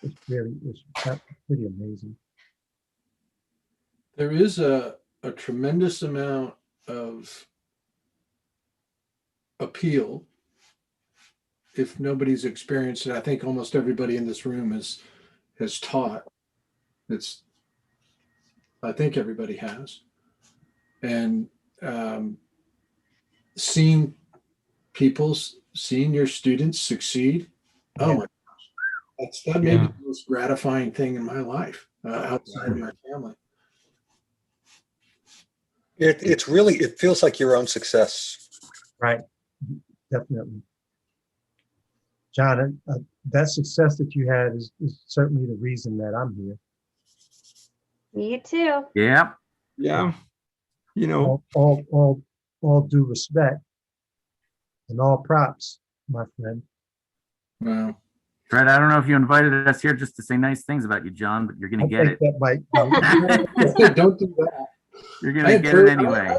It's pretty amazing. There is a tremendous amount of appeal. If nobody's experienced it, I think almost everybody in this room has taught. I think everybody has. And seeing your students succeed, oh my gosh, that may be the most gratifying thing in my life outside of my family. It feels like your own success. Right. Definitely. John, that success that you had is certainly the reason that I'm here. Me too. Yeah. Yeah. All due respect and all props, my friend. Wow. Fred, I don't know if you invited us here just to say nice things about you, John, but you're going to get it. That might. Don't do that. You're going to get it anyway.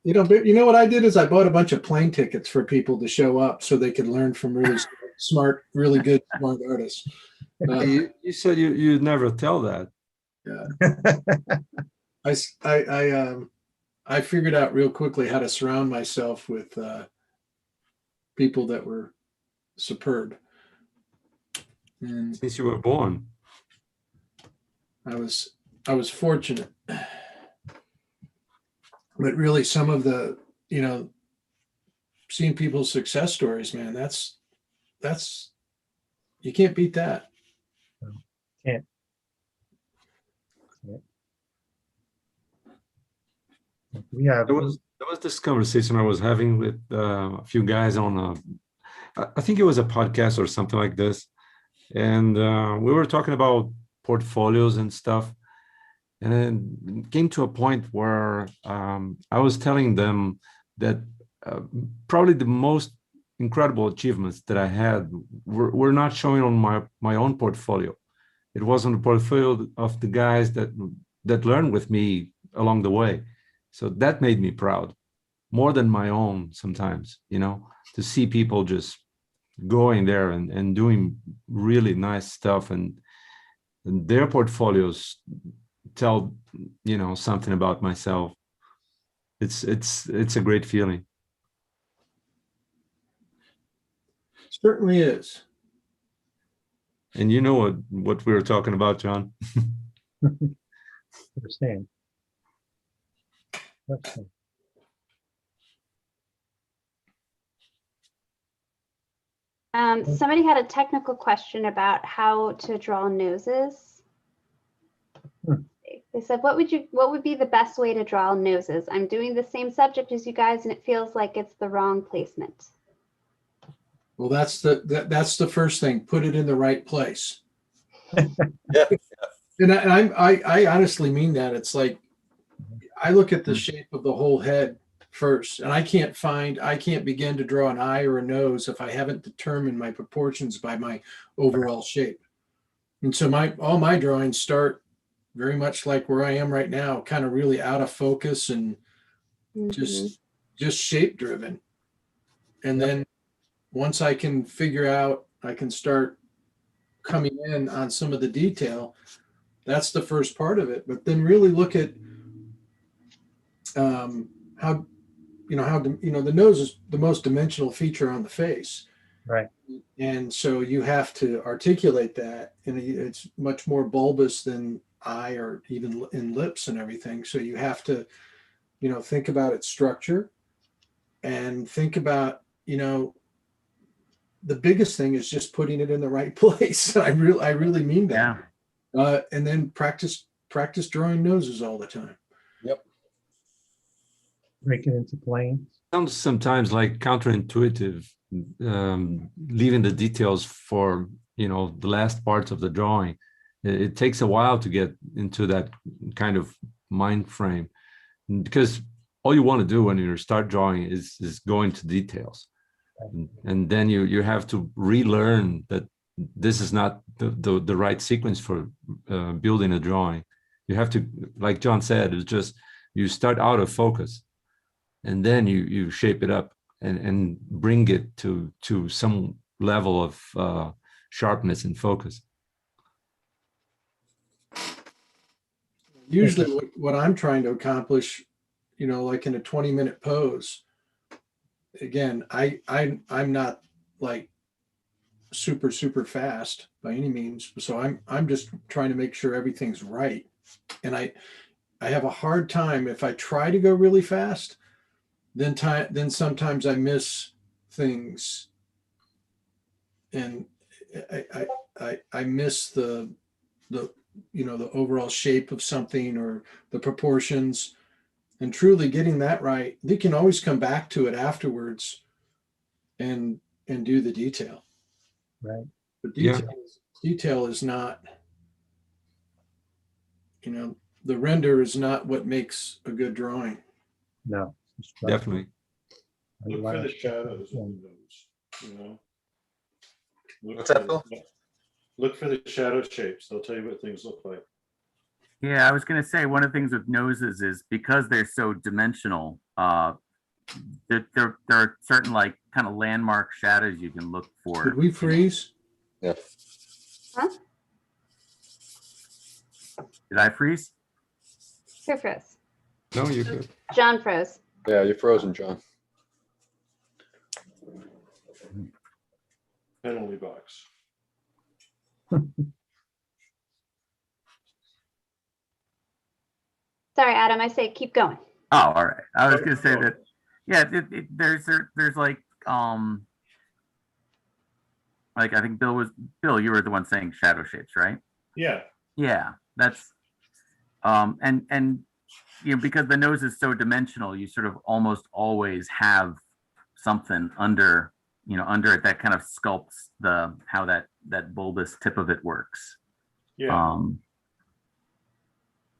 You know what I did is I bought a bunch of plane tickets for people to show up so they could learn from really smart, really good, smart artists. You said you'd never tell that. Yeah. I figured out real quickly how to surround myself with people that were superb. And Since you were born. I was fortunate. But really some of the, seeing people's success stories, man, that's you can't beat that. Can't. There was this conversation I was having with a few guys on I think it was a podcast or something like this, and we were talking about portfolios and stuff, and then it came to a point where I was telling them that probably the most incredible achievements that I had were not showing on my own portfolio. It was on the portfolio of the guys that learned with me along the way. So that made me proud, more than my own sometimes, to see people just going there and doing really nice stuff, and their portfolios tell, something about myself. It's a great feeling. Certainly is. And you know what we were talking about, John. Understand. Somebody had a technical question about how to draw noses. They said, what would be the best way to draw noses? I'm doing the same subject as you guys and it feels like it's the wrong placement. Well, that's the first thing. Put it in the right place. Yeah. And I honestly mean that. It's like I look at the shape of the whole head first. And I can't begin to draw an eye or a nose if I haven't determined my proportions by my overall shape. And so all my drawings start very much like where I am right now, kind of really out of focus and just shape driven. And then once I can figure out, I can start coming in on some of the detail. That's the first part of it. But then really look at how the nose is the most dimensional feature on the face. Right. And so you have to articulate that, and it's much more bulbous than eye or even in lips and everything. So you have to, think about its structure and think about, the biggest thing is just putting it in the right place. I really mean that. Yeah. And then practice drawing noses all the time. Yep. Break it into planes. Sounds sometimes like counterintuitive, leaving the details for the last parts of the drawing. It takes a while to get into that kind of mind frame, because all you want to do when you start drawing is go into details, and then you have to relearn that this is not the right sequence for building a drawing. You have to, like John said, it's just you start out of focus, and then you shape it up and bring it to some level of sharpness and focus. Usually what I'm trying to accomplish, like in a 20-minute pose, again, I'm not like super fast by any means. So I'm just trying to make sure everything's right. And I have a hard time if I try to go really fast, then sometimes I miss things, and I miss the overall shape of something or the proportions, and truly getting that right. They can always come back to it afterwards and do the detail. Right. But detail is not, the render is not what makes a good drawing. No. Definitely. Look for the shadows on those, What's that, Phil? Look for the shadow shapes. They'll tell you what things look like. Yeah, I was going to say one of the things with noses is because they're so dimensional, there are certain like kind of landmark shadows you can look for. Did we freeze? Yeah. Huh? Did I freeze? Who froze? No, you're good. John froze. Yeah, you're frozen, John. Penalty box. Sorry, Adam. I say keep going. Oh, all right. I was going to say that. Yeah, there's like I think Bill, you were the one saying shadow shapes, right? Yeah. Yeah, that's and because the nose is so dimensional, you sort of almost always have something under it that kind of sculpts how that bulbous tip of it works. Yeah.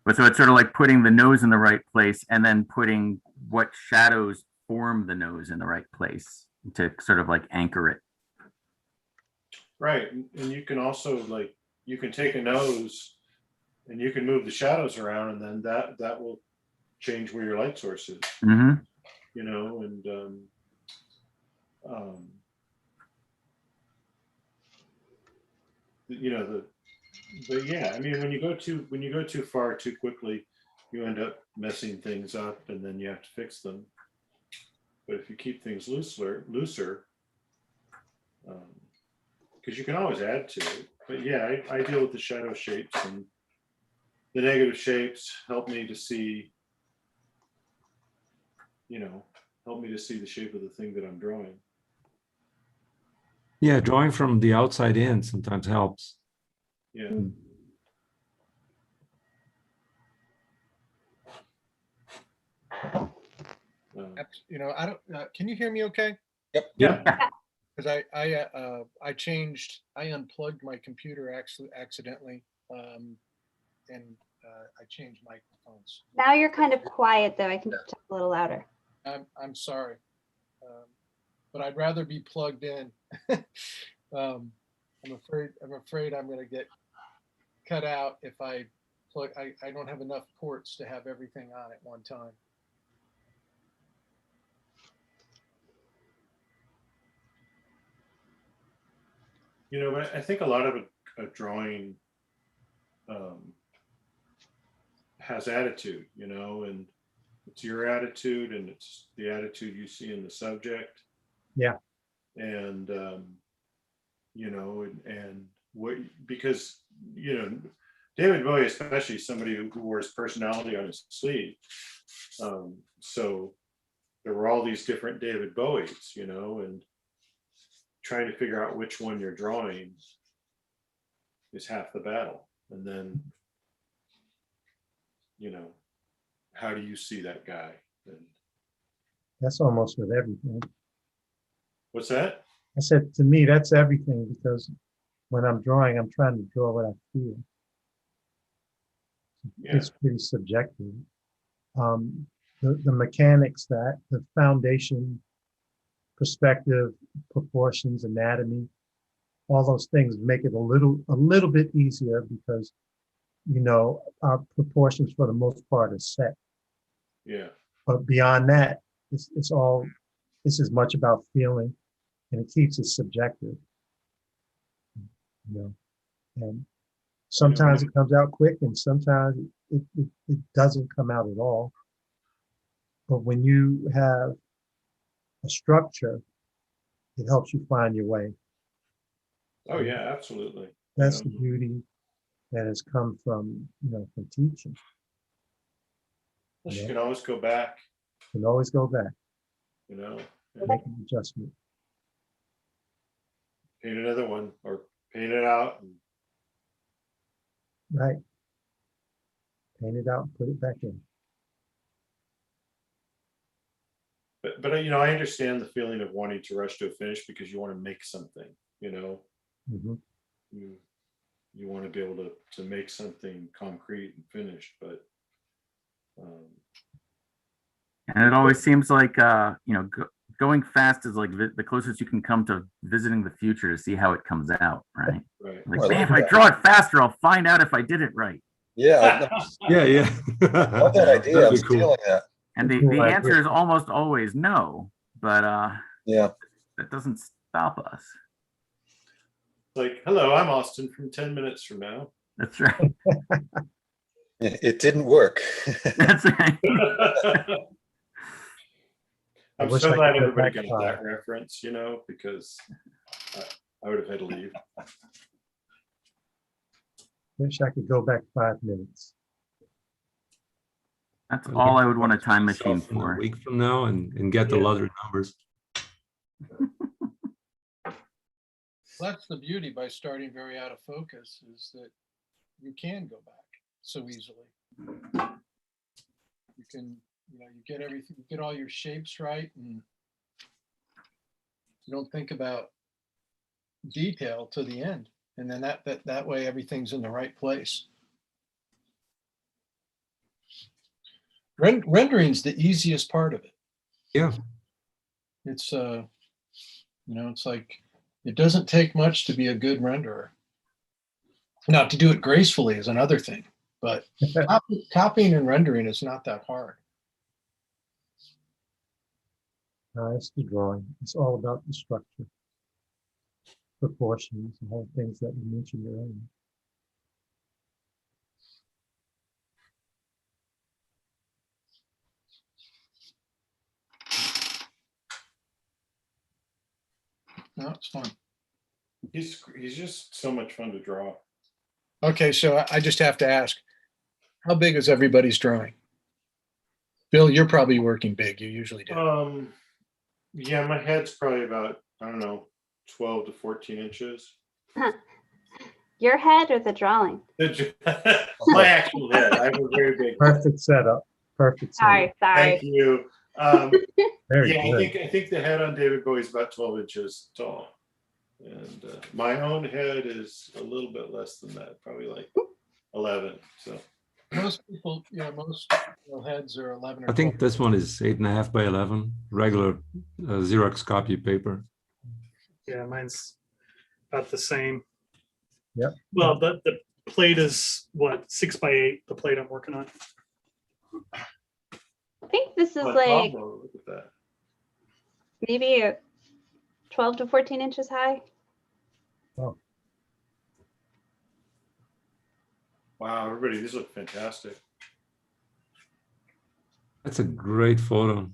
But so it's sort of like putting the nose in the right place and then putting what shadows form the nose in the right place to sort of like anchor it. Right. And you can also you can take a nose and you can move the shadows around, and then that will change where your light source is. Mm-hmm. But yeah, I mean, when you go too far too quickly, you end up messing things up, and then you have to fix them. But if you keep things looser, because you can always add to it. But yeah, I deal with the shadow shapes, and the negative shapes help me to see, the shape of the thing that I'm drawing. Yeah, drawing from the outside in sometimes helps. Yeah. I don't. Can you hear me? Okay. Yep. Yeah. Because I unplugged my computer accidentally, and I changed microphones. Now you're kind of quiet though. I can talk a little louder. I'm sorry. But I'd rather be plugged in. I'm afraid I'm going to get cut out if I plug. I don't have enough ports to have everything on at one time. You know, but I think a lot of a drawing has attitude, you know, and it's your attitude and it's the attitude you see in the subject. Yeah. And, you know, and what, because, you know, David Bowie, especially somebody who wore his personality on his sleeve. So there were all these different David Bowies, you know, and trying to figure out which one you're drawing is half the battle. And then, you know, how do you see that guy? And That's almost with everything. what's that? I said, to me, that's everything, because when I'm drawing, I'm trying to draw what I feel. Yeah. It's pretty subjective. The mechanics, that the foundation, perspective, proportions, anatomy, all those things make it a little bit easier, because, you know, our proportions for the most part are set. Yeah. But beyond that, it's as much about feeling, and it keeps it subjective. You know, and sometimes it comes out quick, and sometimes it doesn't come out at all. But when you have a structure, it helps you find your way. Oh yeah, absolutely. That's the beauty that has come from, you know, from teaching. You can always go back. You can always go back. You know, Make an adjustment. paint another one or paint it out. And Right. Paint it out, put it back in. but you know, I understand the feeling of wanting to rush to a finish because you want to make something, you know. Mm-hmm. You want to be able to make something concrete and finished, but And it always seems like, you know, going fast is like the closest you can come to visiting the future to see how it comes out, right? right. Like, Well, man, if I draw it faster, I'll find out if I did it right. Yeah, Yeah. I love that idea. I'm That'd be cool. stealing that. And Cool the idea. answer is almost always no, but Yeah. that doesn't stop us. Like, hello, I'm Austin from 10 minutes from now. That's right. It didn't work. That's right. I'm wish so I glad could go everybody back got far. that reference, you know, because I would have had to leave. Wish I could go back 5 minutes. That's all I would want a time machine Myself in a for. week from now and get the Yeah. letter numbers. That's the beauty by starting very out of focus, is that you can go back so easily. You can, you know, you get everything, you get all your shapes right, and you don't think about detail to the end. And then that way everything's in the right place. Rendering's the easiest part of it. Yeah. It's you know, it's like, it doesn't take much to be a good renderer. Now, to do it gracefully is another thing, but copying and rendering is not that hard. It's the drawing. It's all about the structure, proportions, and all the things that you mentioned earlier. No, it's fun. He's just so much fun to draw. Okay, so I just have to ask, how big is everybody's drawing? Bill, you're probably working big. You usually do. Yeah, my head's probably about, I don't know, 12 to 14 inches. Your head or the drawing? My actual head. I have a very big. Perfect setup. Perfect setup. Sorry. Thank you. Very Yeah, good. I think the head on David Bowie is about 12 inches tall, and my own head is a little bit less than that, probably like 11. So Most people, most heads are 11 or I think 12. this one is 8.5 by 11, regular Xerox copy paper. Yeah, mine's about the same. Yep. Well, the plate is what, 6 by 8, the plate I'm working on. I think this is Oh, like Pablo, look at that. maybe 12 to 14 inches high. Wow, everybody, these look fantastic. That's a great photo.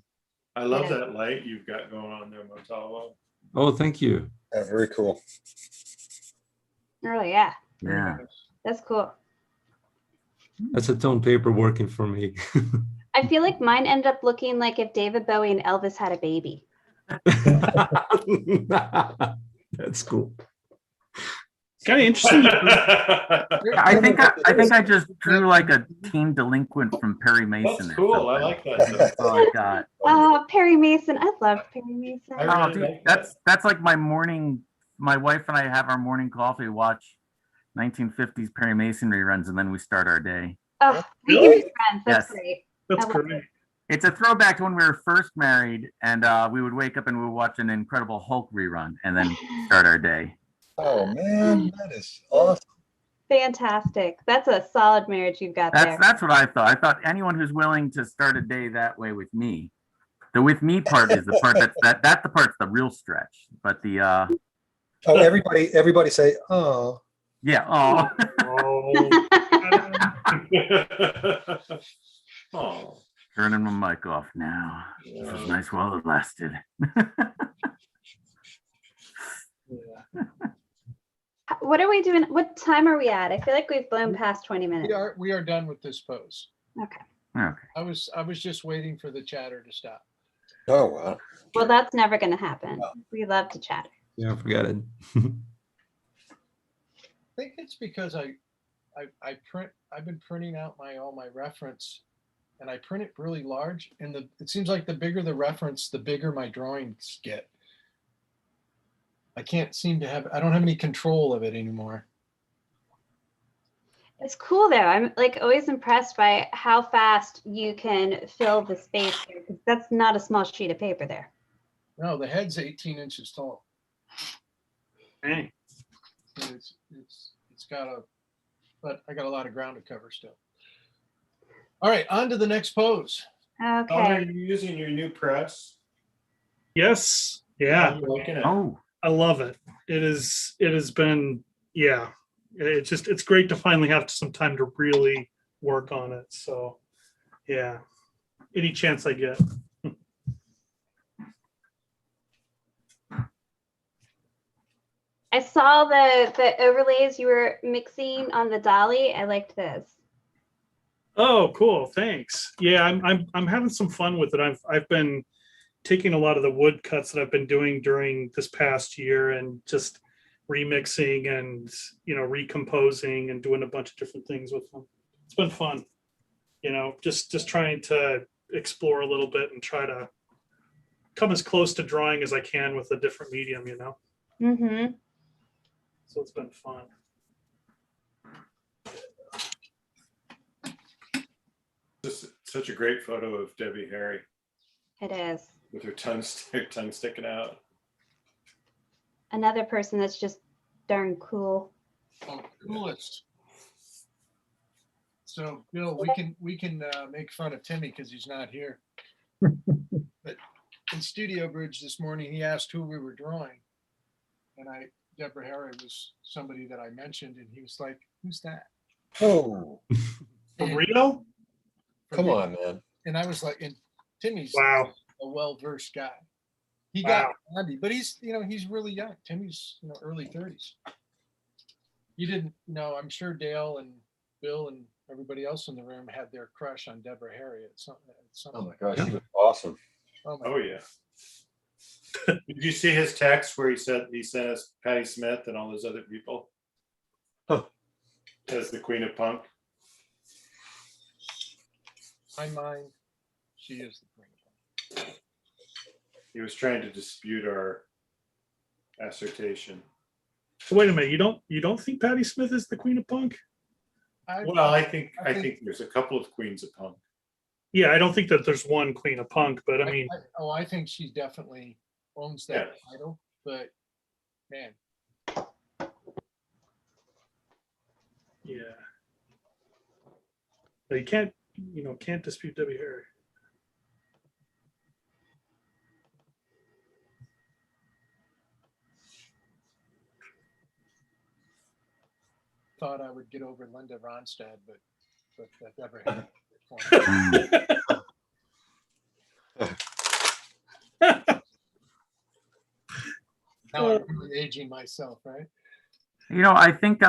I love Yeah. that light you've got going on there, Montalvo. Oh, thank you. Yeah, very cool. Oh yeah, Very Yeah. nice. that's cool. That's a tone paper working for me. I feel like mine ended up looking like if David Bowie and Elvis had a baby. That's cool. It's kind of interesting. I think I just drew like a teen delinquent from Perry Mason. That's or cool. I something. like that. That's all I got. Perry Mason. I love Perry Mason. I Oh, really dude, like that. that's like my morning. My wife and I have our morning coffee, watch 1950s Perry Mason reruns, and then we start our day. Oh, we can Really? be friends. That's Yes. great. That's I love great. It's a throwback to when we were first married, and we would wake up and we would watch an Incredible Hulk rerun, and then start our day. Oh man, that is awesome. Fantastic. That's a solid marriage you've got there. That's what I thought. I thought anyone who's willing to start a day that way with me. The with me part is the part that's the part's the real stretch. But the Oh, everybody say, oh. yeah, oh. Oh, Turning my mic off now. This was nice while it lasted. What are we doing? What time are we at? I feel like we've blown past 20 minutes. We are done with this pose. Okay. Okay. I was just waiting for the chatter to stop. Oh wow. Well, that's never going to happen. We love to chat. Yeah, forget it. I think it's because I've been printing out all my reference, and I print it really large, and it seems like the bigger the reference, the bigger my drawings get. I don't have any control of it anymore. It's cool though. I'm like always impressed by how fast you can fill the space here, because that's not a small sheet of paper there. No, the head's 18 inches tall. Dang. And but I got a lot of ground to cover still. All right, on to the next pose. are Okay. you using your new press? Yes. Yeah. I'm liking it. Oh, I love it. It has been, yeah. It's great to finally have some time to really work on it. So yeah. Any chance I get. I saw the overlays you were mixing on the dolly. I liked those. Oh, cool. Thanks. Yeah, I'm having some fun with it. I've been taking a lot of the wood cuts that I've been doing during this past year and just remixing and recomposing and doing a bunch of different things with them. It's been fun. Just trying to explore a little bit and try to come as close to drawing as I can with a different medium, Mm-hmm. So it's been fun. This is such a great photo of Debbie Harry It is. with her tongue sticking out. Another person that's just darn cool. Oh, coolest. So, Bill, we can make fun of Timmy because he's not here. But in Studio Bridge this morning, he asked who we were drawing, and Deborah Harry was somebody that I mentioned, and he was like, "Who's that?" Oh, For real? come on, man. And I was like, and Timmy's Wow. a well-versed guy. He Wow. got Andy, but he's really young. Timmy's early 30s. You didn't I'm sure Dale and Bill and everybody else in the room had their crush on Deborah Harry at some Oh my gosh, she was awesome. Oh my Oh yeah. Did you see his text where he said he sent us Patti Smith and all those other people Huh. as the Queen of Punk? my mind, she is the queen. He was trying to dispute our assertion. Wait a minute. You don't think Patti Smith is the Queen of Punk? Well, I think there's a couple of queens of punk. Yeah, I don't think that there's one queen of punk, but I mean, I think she definitely owns that Yes. title, but man, yeah. But you can't dispute Debbie Harry. thought I would get over Linda Ronstadt, but that never happened. for me. Now I'm really aging myself, right? I think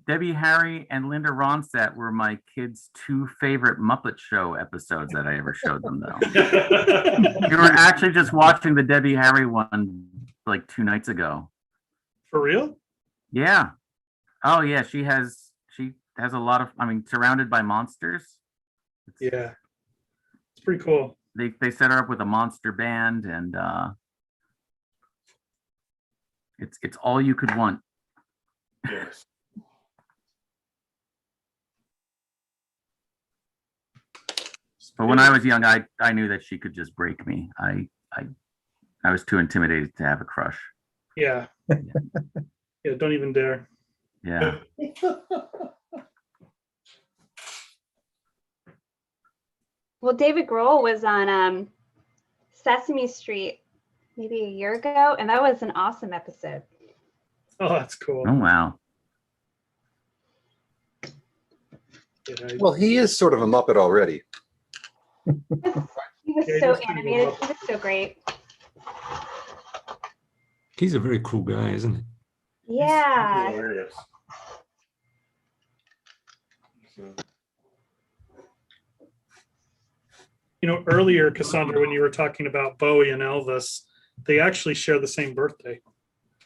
Debbie Harry and Linda Ronstadt were my kids' two favorite Muppet Show episodes that I ever showed them, though. We were actually just watching the Debbie Harry one like 2 nights ago. For real? Yeah. Oh yeah, she has a lot of, surrounded by monsters. Yeah. It's pretty cool. They set her up with a monster band, and it's all you could want. Yes. But when I was young, I knew that she could just break me. I was too intimidated to have a crush. Yeah. Yeah, don't even dare. Yeah. Well, David Grohl was on Sesame Street maybe a year ago, and that was an awesome episode. Oh, that's cool. Oh wow. Yeah, Well, he is sort of a Muppet already. He was Yeah, so he's pretty animated. cool. He was so great. He's a very cool guy, isn't he? Yeah. Hilarious. So, Earlier, Cassandra, when you were talking about Bowie and Elvis, they actually share the same birthday.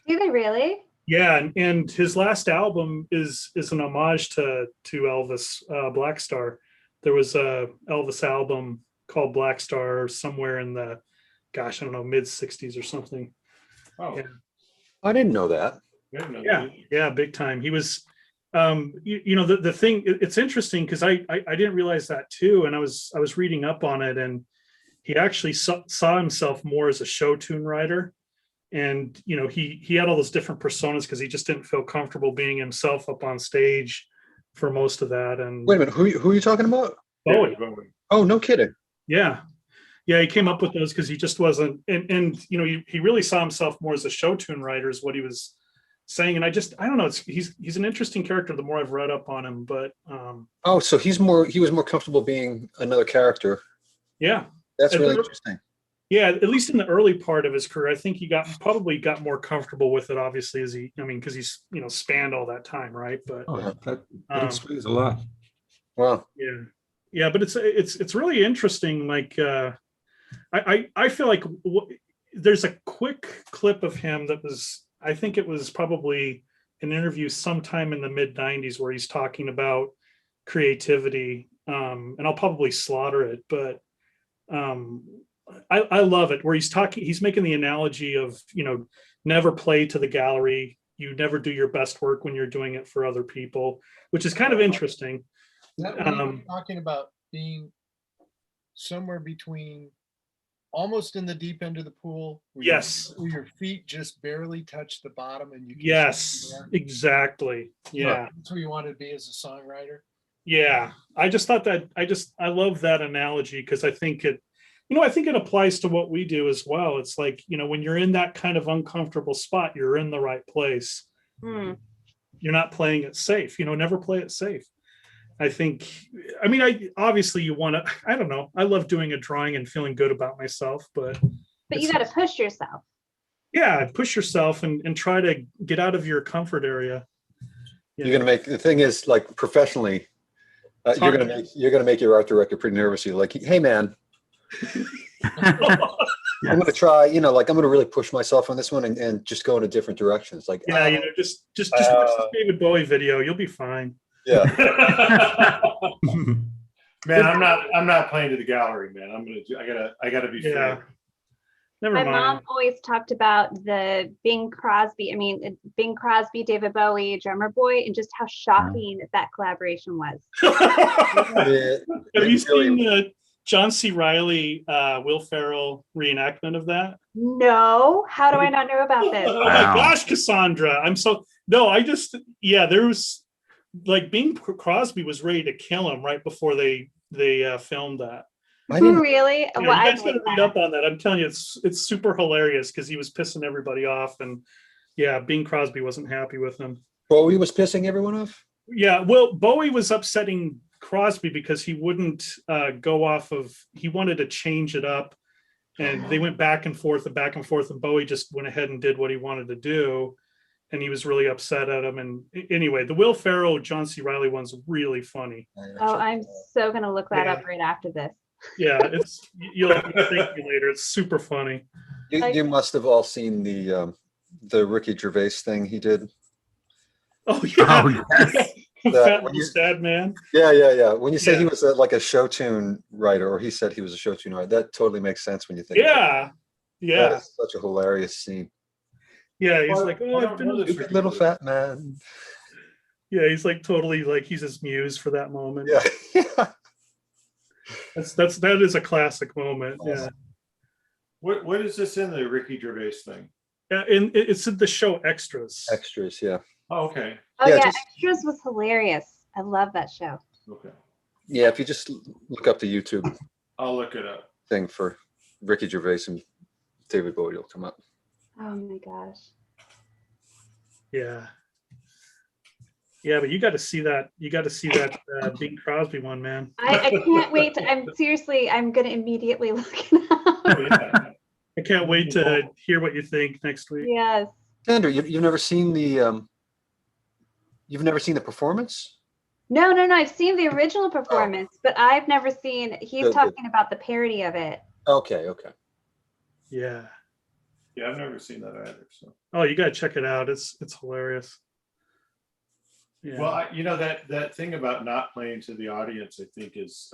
Do they really? Yeah, and his last album is an homage to Elvis, Black Star. There was a Elvis album called Black Star somewhere in the, gosh, I don't know, mid '60s or something. oh, Yeah. I didn't know that. I didn't know Yeah, that. yeah, big time. He was, the thing. It's interesting because I didn't realize that too, and I was reading up on it, and he actually saw himself more as a show tune writer, and he had all those different personas because he just didn't feel comfortable being himself up on stage for most of that. And Wait a minute, who are you talking about? Bowie, Oh, no kidding. yeah. Yeah, he came up with those because he just wasn't, and he really saw himself more as a show tune writer is what he was saying. And I don't know, he's an interesting character the more I've read up on him, but Oh, so he was more comfortable being another character. yeah. That's And really there- interesting. Yeah, at least in the early part of his career, I think he probably got more comfortable with it, obviously, as because he's spanned all that time, right? But Oh, that Um, explains a lot. Wow. yeah, but it's really interesting. Like I feel like there's a quick clip of him that was, I think it was probably an interview sometime in the mid '90s where he's talking about creativity, and I'll probably slaughter it, but I love it where he's making the analogy of never play to the gallery. You never do your best work when you're doing it for other people, which is kind of interesting. That we're talking about being somewhere between almost in the deep end of the pool. Yes. Where your feet just barely touch the bottom and you can Yes, exactly. Yeah. That's where you want to be as a songwriter. Yeah. I just thought that I love that analogy because I think it applies to what we do as well. It's like, when you're in that kind of uncomfortable spot, you're in the right place. Hmm. You're not playing it safe, never play it safe. I obviously you want to, I don't know. I love doing a drawing and feeling good about myself, but you got to push yourself. yeah, push yourself and try to get out of your comfort area. The thing is, like, professionally, you're gonna make your art director pretty nervous. You're like, hey man, I'm gonna try, I'm gonna really push myself on this one and just go in a different direction. It's like, Yeah, just watch the David Bowie video. You'll be fine. yeah. Man, I'm not playing to the gallery, man. I gotta be fair. Never My mind. mom always talked about the Bing Crosby, Bing Crosby, David Bowie, Drummer Boy, and just how shocking that collaboration was. It Have you really- seen the John C. Riley, Will Ferrell reenactment of that? No, how do I not know about this? Oh my Wow. gosh, Cassandra. There was like Bing Crosby was ready to kill him right before they filmed that. I didn't. Really? Yeah, Well, you I guys gotta believe read that. up on that. I'm telling you, it's super hilarious because he was pissing everybody off, and yeah, Bing Crosby wasn't happy with him. Bowie was pissing everyone off. Yeah, well, Bowie was upsetting Crosby because he wouldn't go off of. He wanted to change it up, and they went back and forth and back and forth, and Bowie just went ahead and did what he wanted to do, and he was really upset at him. And anyway, the Will Ferrell, John C. Riley one's really funny. Oh, I'm so gonna look that up Yeah. right after this. Yeah, you'll thank me later. It's super funny. You must have all seen the Ricky Gervais thing he did. Oh yeah, Oh, yes. Fat when Little Sad Man. Yeah. When you say he Yeah. was like a show tune writer, or he said he was a show tune writer, that totally makes sense when you think. That Yeah, is such a hilarious scene. yeah. He's Well, like, I oh, don't I've been. know this Stupid little fat man. Yeah, he's like totally like he's his muse for that moment. Yeah. That is a classic moment. Yeah, What is this in the Ricky Gervais thing? and it's in the show Extras. Extras, yeah. Oh, okay. Oh Yeah, yeah, just- Extras was hilarious. I love that show. Okay. Yeah, if you just look up the YouTube I'll look it up. thing for Ricky Gervais and David Bowie, will come up. Oh my gosh. Yeah, yeah, but you got to see that. You got to see that Bing Crosby one, man. I can't wait. I'm gonna immediately look it up. Oh, yeah. I can't wait to hear what you think next week. Yes. Sandra, you've never seen the performance? No. I've seen the original performance, but I've never seen. He's The- talking about the parody of it. Okay. Yeah. Yeah, I've never seen that either. So, Oh, you got to check it out. It's hilarious. Yeah. well, that thing about not playing to the audience, I think, is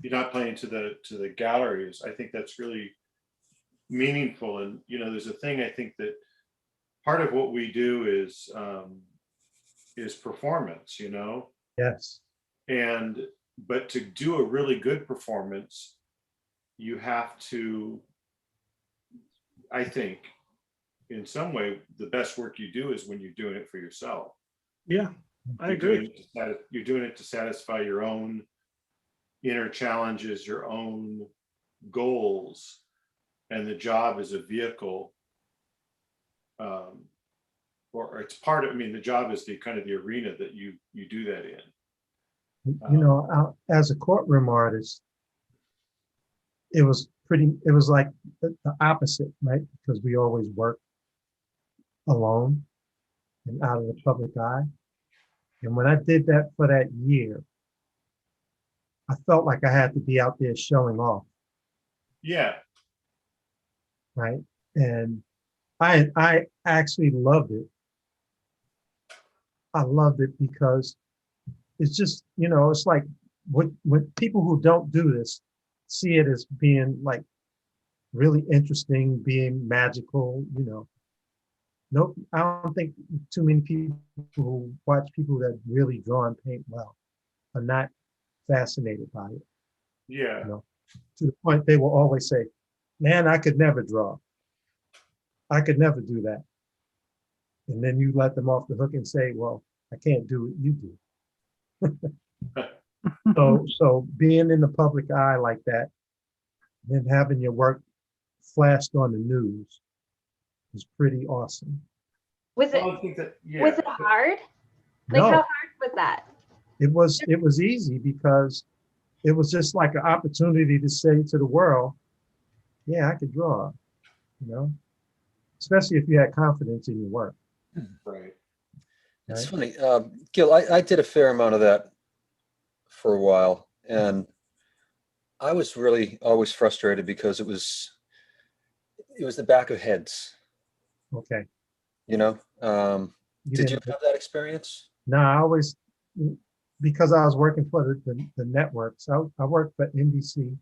you're not playing to the galleries. I think that's really meaningful. And there's a thing I think that part of what we do is performance. Yes. But to do a really good performance, you have to, I think, in some way, the best work you do is when you're doing it for yourself. Yeah, I You're agree. doing you're doing it to satisfy your own inner challenges, your own goals, and the job is a vehicle, or it's part of. I mean, the job is the kind of the arena that you do that in. As a courtroom artist, it was like the opposite, right? Because we always work alone and out of the public eye. And when I did that for that year, I felt like I had to be out there showing off, Yeah, right? And I actually loved it. I loved it because it's just, it's like when people who don't do this see it as being like really interesting, being magical, Nope, I don't think too many people who watch people that really draw and paint well are not fascinated by it. yeah. To the point they will always say, man, I could never draw. I could never do that. And then you let them off the hook and say, well, I can't do what you do. So being in the public eye like that, then having your work flashed on the news is pretty awesome. Was it Well, I think that, was it hard? Like No, how hard was that? it was easy because it was just like an opportunity to say to the world, yeah, I could draw, especially if you had confidence in your work. right. It's funny, Gil. I did a fair amount of that for a while, and I was really always frustrated because it was the back of heads. Okay. Did you didn't- have that experience? No, I always, because I was working for the networks, I worked for NBC,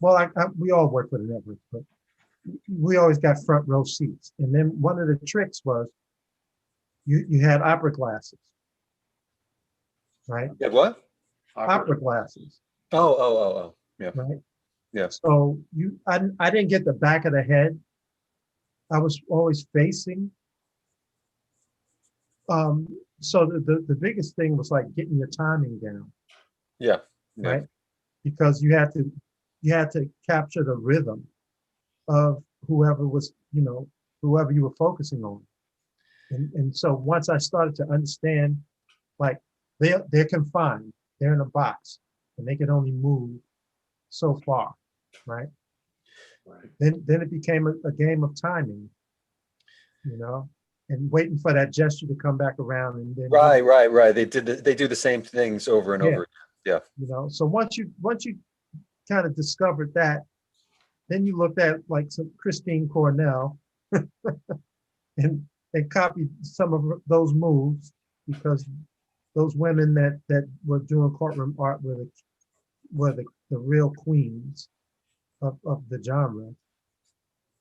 well, we all work for the network, but we always got front row seats. And then one of the tricks was you had opera glasses, right? Yeah, what? Opera glasses, Oh. Yeah. right? Yeah. So I didn't get the back of the head. I was always facing. So the biggest thing was like getting your timing down, Yeah. Yeah. right? Because you had to capture the rhythm of whoever was, whoever you were focusing on. And so once I started to understand, like they're confined, they're in a box, and they can only move so far, right? Right. Then it became a game of timing, and waiting for that gesture to come back around, and then Right. They do the same things over and Yeah. over. Yeah. So once you kind of discovered that, then you looked at like some Christine Cornell and copied some of those moves, because those women that were doing courtroom art were the real queens of the genre.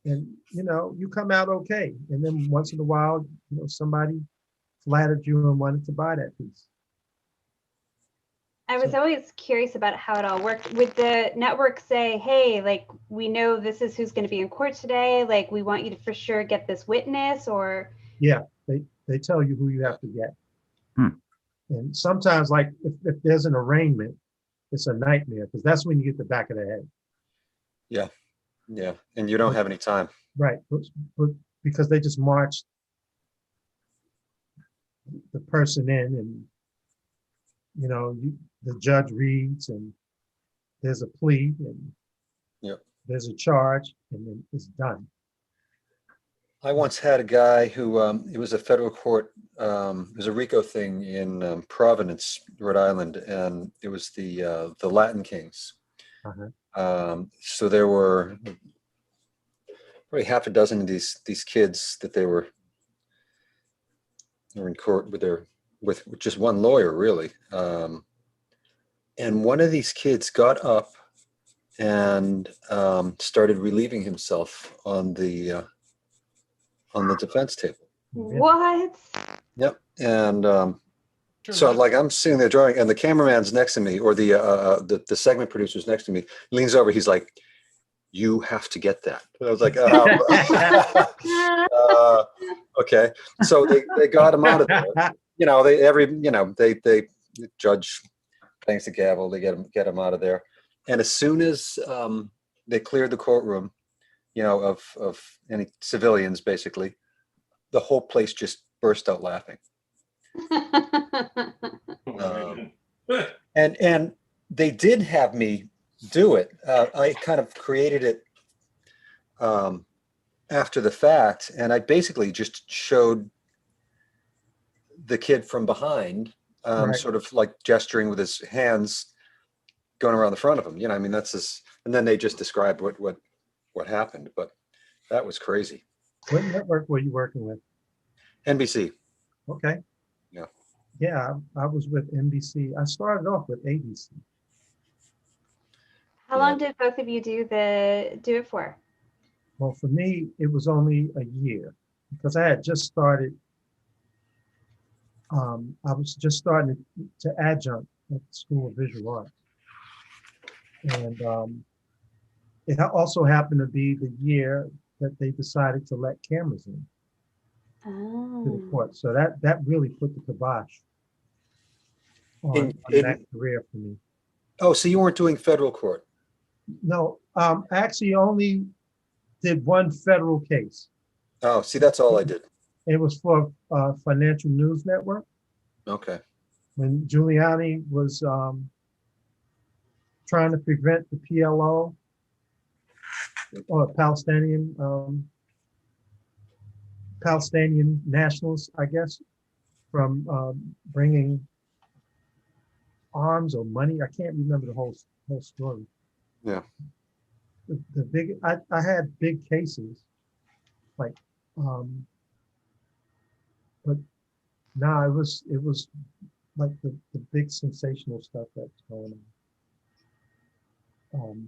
And you come out okay. And then once in a while, somebody flattered you and wanted to buy that piece. I was always curious about how it all worked. Would the network say, hey, like, we know this is who's going to be in court today, like, we want you to for sure get this witness? Or Yeah, they tell you who you have to get. Hmm. And sometimes, like, if there's an arraignment, it's a nightmare, because that's when you get the back of the head. Yeah. And you don't have any time. Right, but because they just marched the person in, and the judge reads, and there's a plea, and Yep. there's a charge, and then it's done. I once had a guy who it was a federal court. It was a RICO thing in Providence, Rhode Island, and it was the Latin Kings. Uh-huh. So there were probably half a dozen of these kids that they were in court with just one lawyer, really. And one of these kids got up and started relieving himself on the defense table. what? Yep. And so like I'm sitting there drawing, and the cameraman's next to me, or the segment producer's next to me, leans over. He's like, "You have to get that." And I was like, "Okay." So they got him out of there. The judge bangs the gavel. They get him out of there. And as soon as they cleared the courtroom, of any civilians, basically, the whole place just burst out laughing. And they did have me do it. I kind of created it after the fact, and I basically just showed the kid from behind, Right. sort of like gesturing with his hands, going around the front of him. I mean, that's this, and then they just described what happened. But that was crazy. What network were you working with? NBC. Okay. Yeah. Yeah, I was with NBC. I started off with ABC. How long did both of you do it for? Well, for me, it was only a year, because I had just started. I was just starting to adjunct at the School of Visual Arts. And it also happened to be the year that they decided to let cameras in to the court. So that really put the kibosh on that career for me. Oh, so you weren't doing federal court? No, I actually only did one federal case. Oh, see, that's all I did. It was for Financial News Network. Okay. When Giuliani was trying to prevent the PLO, or Palestinian nationals, I guess, from bringing arms or money. I can't remember the whole story. Yeah. The big, I had big cases, like, but no, it was like the big sensational stuff that's going on.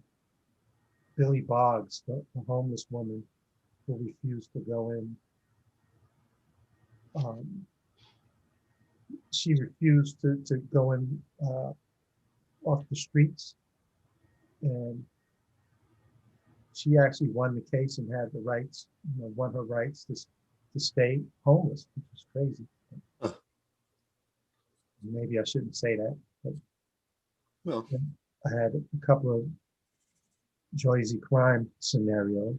Billy Boggs, the homeless woman who refused to go in. She refused to go in off the streets, and she actually won the case and had the rights, won her rights to stay homeless, which is crazy. Huh. Maybe I shouldn't say that, but Well, I had a couple of Jersey crime scenarios.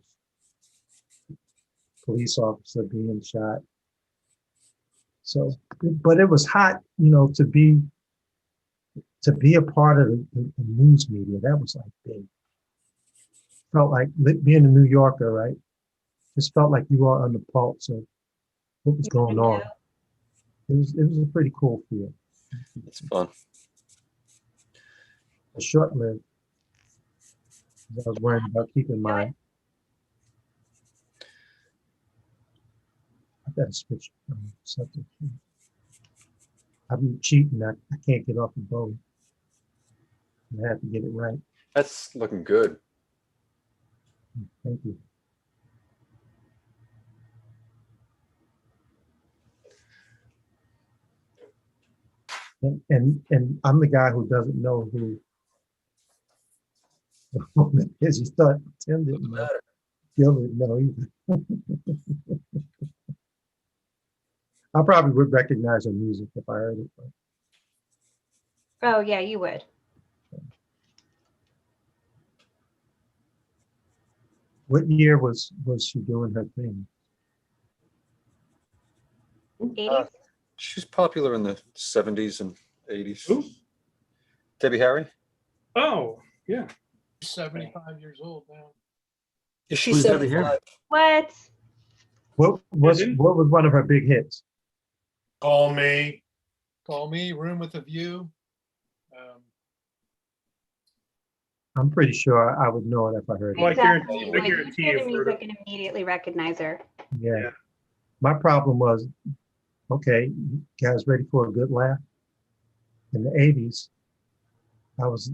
Police officer being shot. So, but it was hot, to be a part of the news media. That was like big. Felt like being a New Yorker, right? Just felt like you were on the pulse of what was going on. It was a pretty cool feel. it's fun. Short-lived. I was worried about keeping my. I better switch subject. I've been cheating. I can't get off the boat. I have to get it right. That's looking good. Thank you. And I'm the guy who doesn't know who the woman is. You thought Tim didn't know. Gil didn't know either. I probably would recognize her music if I heard it. But. Oh yeah, you would. What year was she doing her thing? 80s. She's popular in the 70s and 80s. Who? Debbie Harry? Oh, yeah. 75 years old now. Is she Who's Debbie 75? Harry? What? What was one of her big hits? Call me. Call Me, Room with a View. I'm pretty sure I would know it if I heard Oh, it. I guarantee, Exactly. I Like, you guarantee hear the you've heard music it. and immediately recognize her. Yeah. Yeah. My problem was, okay, you guys ready for a good laugh? In the 80s, I was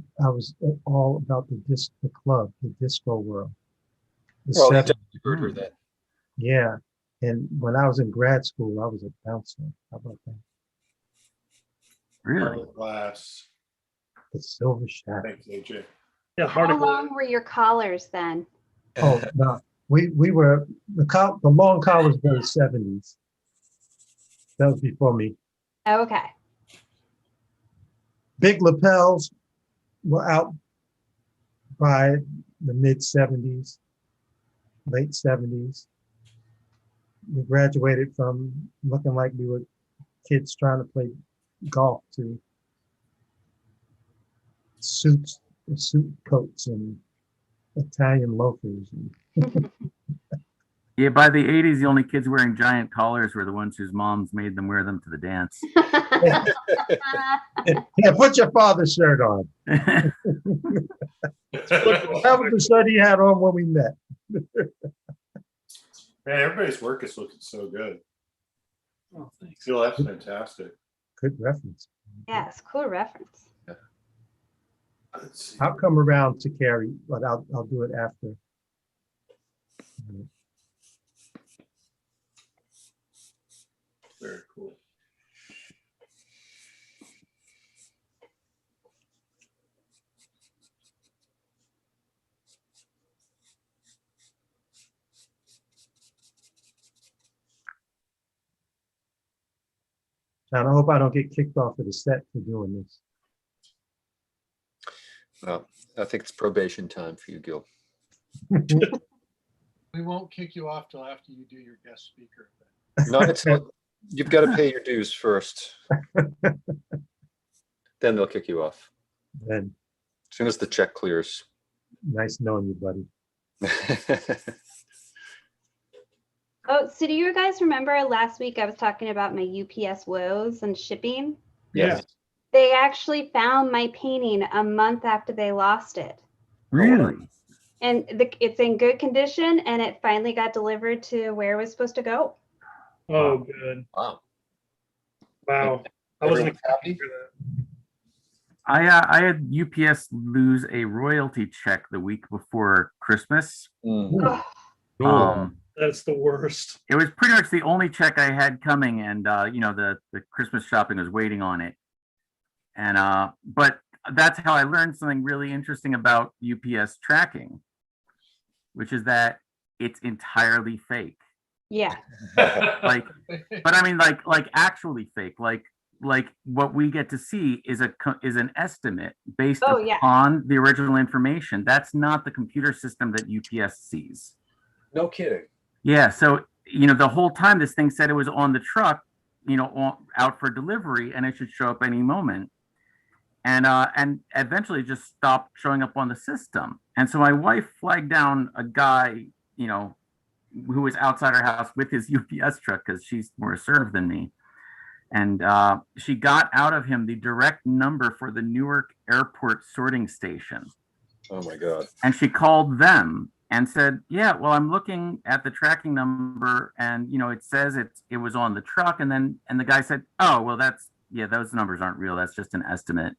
all about the club, the disco world. The Well, you 70s. definitely heard her then. Yeah. And when I was in grad school, I was a bouncer. How about that? Really? Glass. The Silver Shack. Thanks, AJ. Yeah, How Hardicle. long were your collars then? Oh, no. We were, the long collars were the 70s. That was before me. Okay. Big lapels were out by the mid 70s, late 70s. We graduated from looking like we were kids trying to play golf to suit coats and Italian loafers. Yeah, by the 80s, the only kids wearing giant collars were the ones whose moms made them wear them to the dance. Yeah, put your father's shirt on. That was the shirt he had on when we met. Man, everybody's work is looking so good. Oh, thanks. Phil, that's fantastic. Good reference. Yes, cool reference. Let's see. I'll come around to Carrie, but I'll do it after. Very cool. And I hope I don't get kicked off of the set for doing this. Well, I think it's probation time for you, Gil. We won't kick you off till after you do your guest speaker. No, it's not, you've got to pay your dues first. Then they'll kick you off. And As soon as the check clears. nice knowing you, buddy. Oh, so do you guys remember last week I was talking about my UPS woes and shipping? Yes. They actually found my painting a month after they lost it. Really? And it's in good condition and it finally got delivered to where it was supposed to go. Oh, good. Wow. Wow. I wasn't Everyone's happy? expecting for that. I had UPS lose a royalty check the week before Christmas. Ugh. That's the worst. It was pretty much the only check I had coming, and the Christmas shopping was waiting on it. And but that's how I learned something really interesting about UPS tracking, which is that it's entirely fake. Yeah. Like, but I mean, like actually fake. Like what we get to see is an estimate based Oh, yeah. upon the original information. That's not the computer system that UPS sees. No kidding. Yeah. So the whole time this thing said it was on the truck, out for delivery, and it should show up any moment. And eventually it just stopped showing up on the system. And so my wife flagged down a guy, who was outside her house with his UPS truck, because she's more assertive than me. And she got out of him the direct number for the Newark Airport sorting station. Oh my God. And she called them and said, yeah, well, I'm looking at the tracking number, and it says it was on the truck. And the guy said, oh, well, those numbers aren't real. That's just an estimate.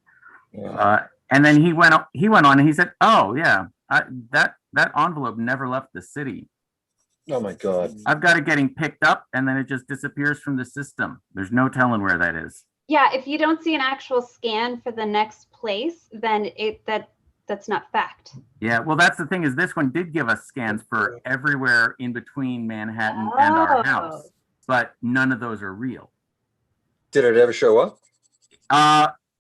Yeah. And then he went on and he said, oh yeah, that envelope never left the city. Oh my God. I've got it getting picked up, and then it just disappears from the system. There's no telling where that is. Yeah, if you don't see an actual scan for the next place, then that's not fact. Yeah, well, that's the thing, is this one did give us scans for everywhere in between Manhattan and our house, but none of those are real. Did it ever show up?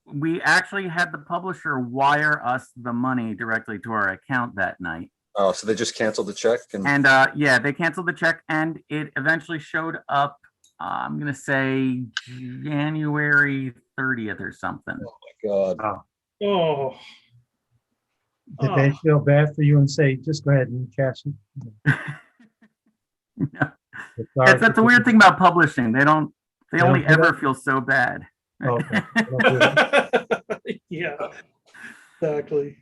We actually had the publisher wire us the money directly to our account that night. Oh, so they just canceled the check? And yeah, they canceled the check, and it eventually showed up, I'm going to say January 30th or something. Oh my God. Oh. Did they feel bad for you and say, just go ahead and cash it? No. That's a weird thing about publishing. They only ever feel so bad. Okay. Yeah, exactly.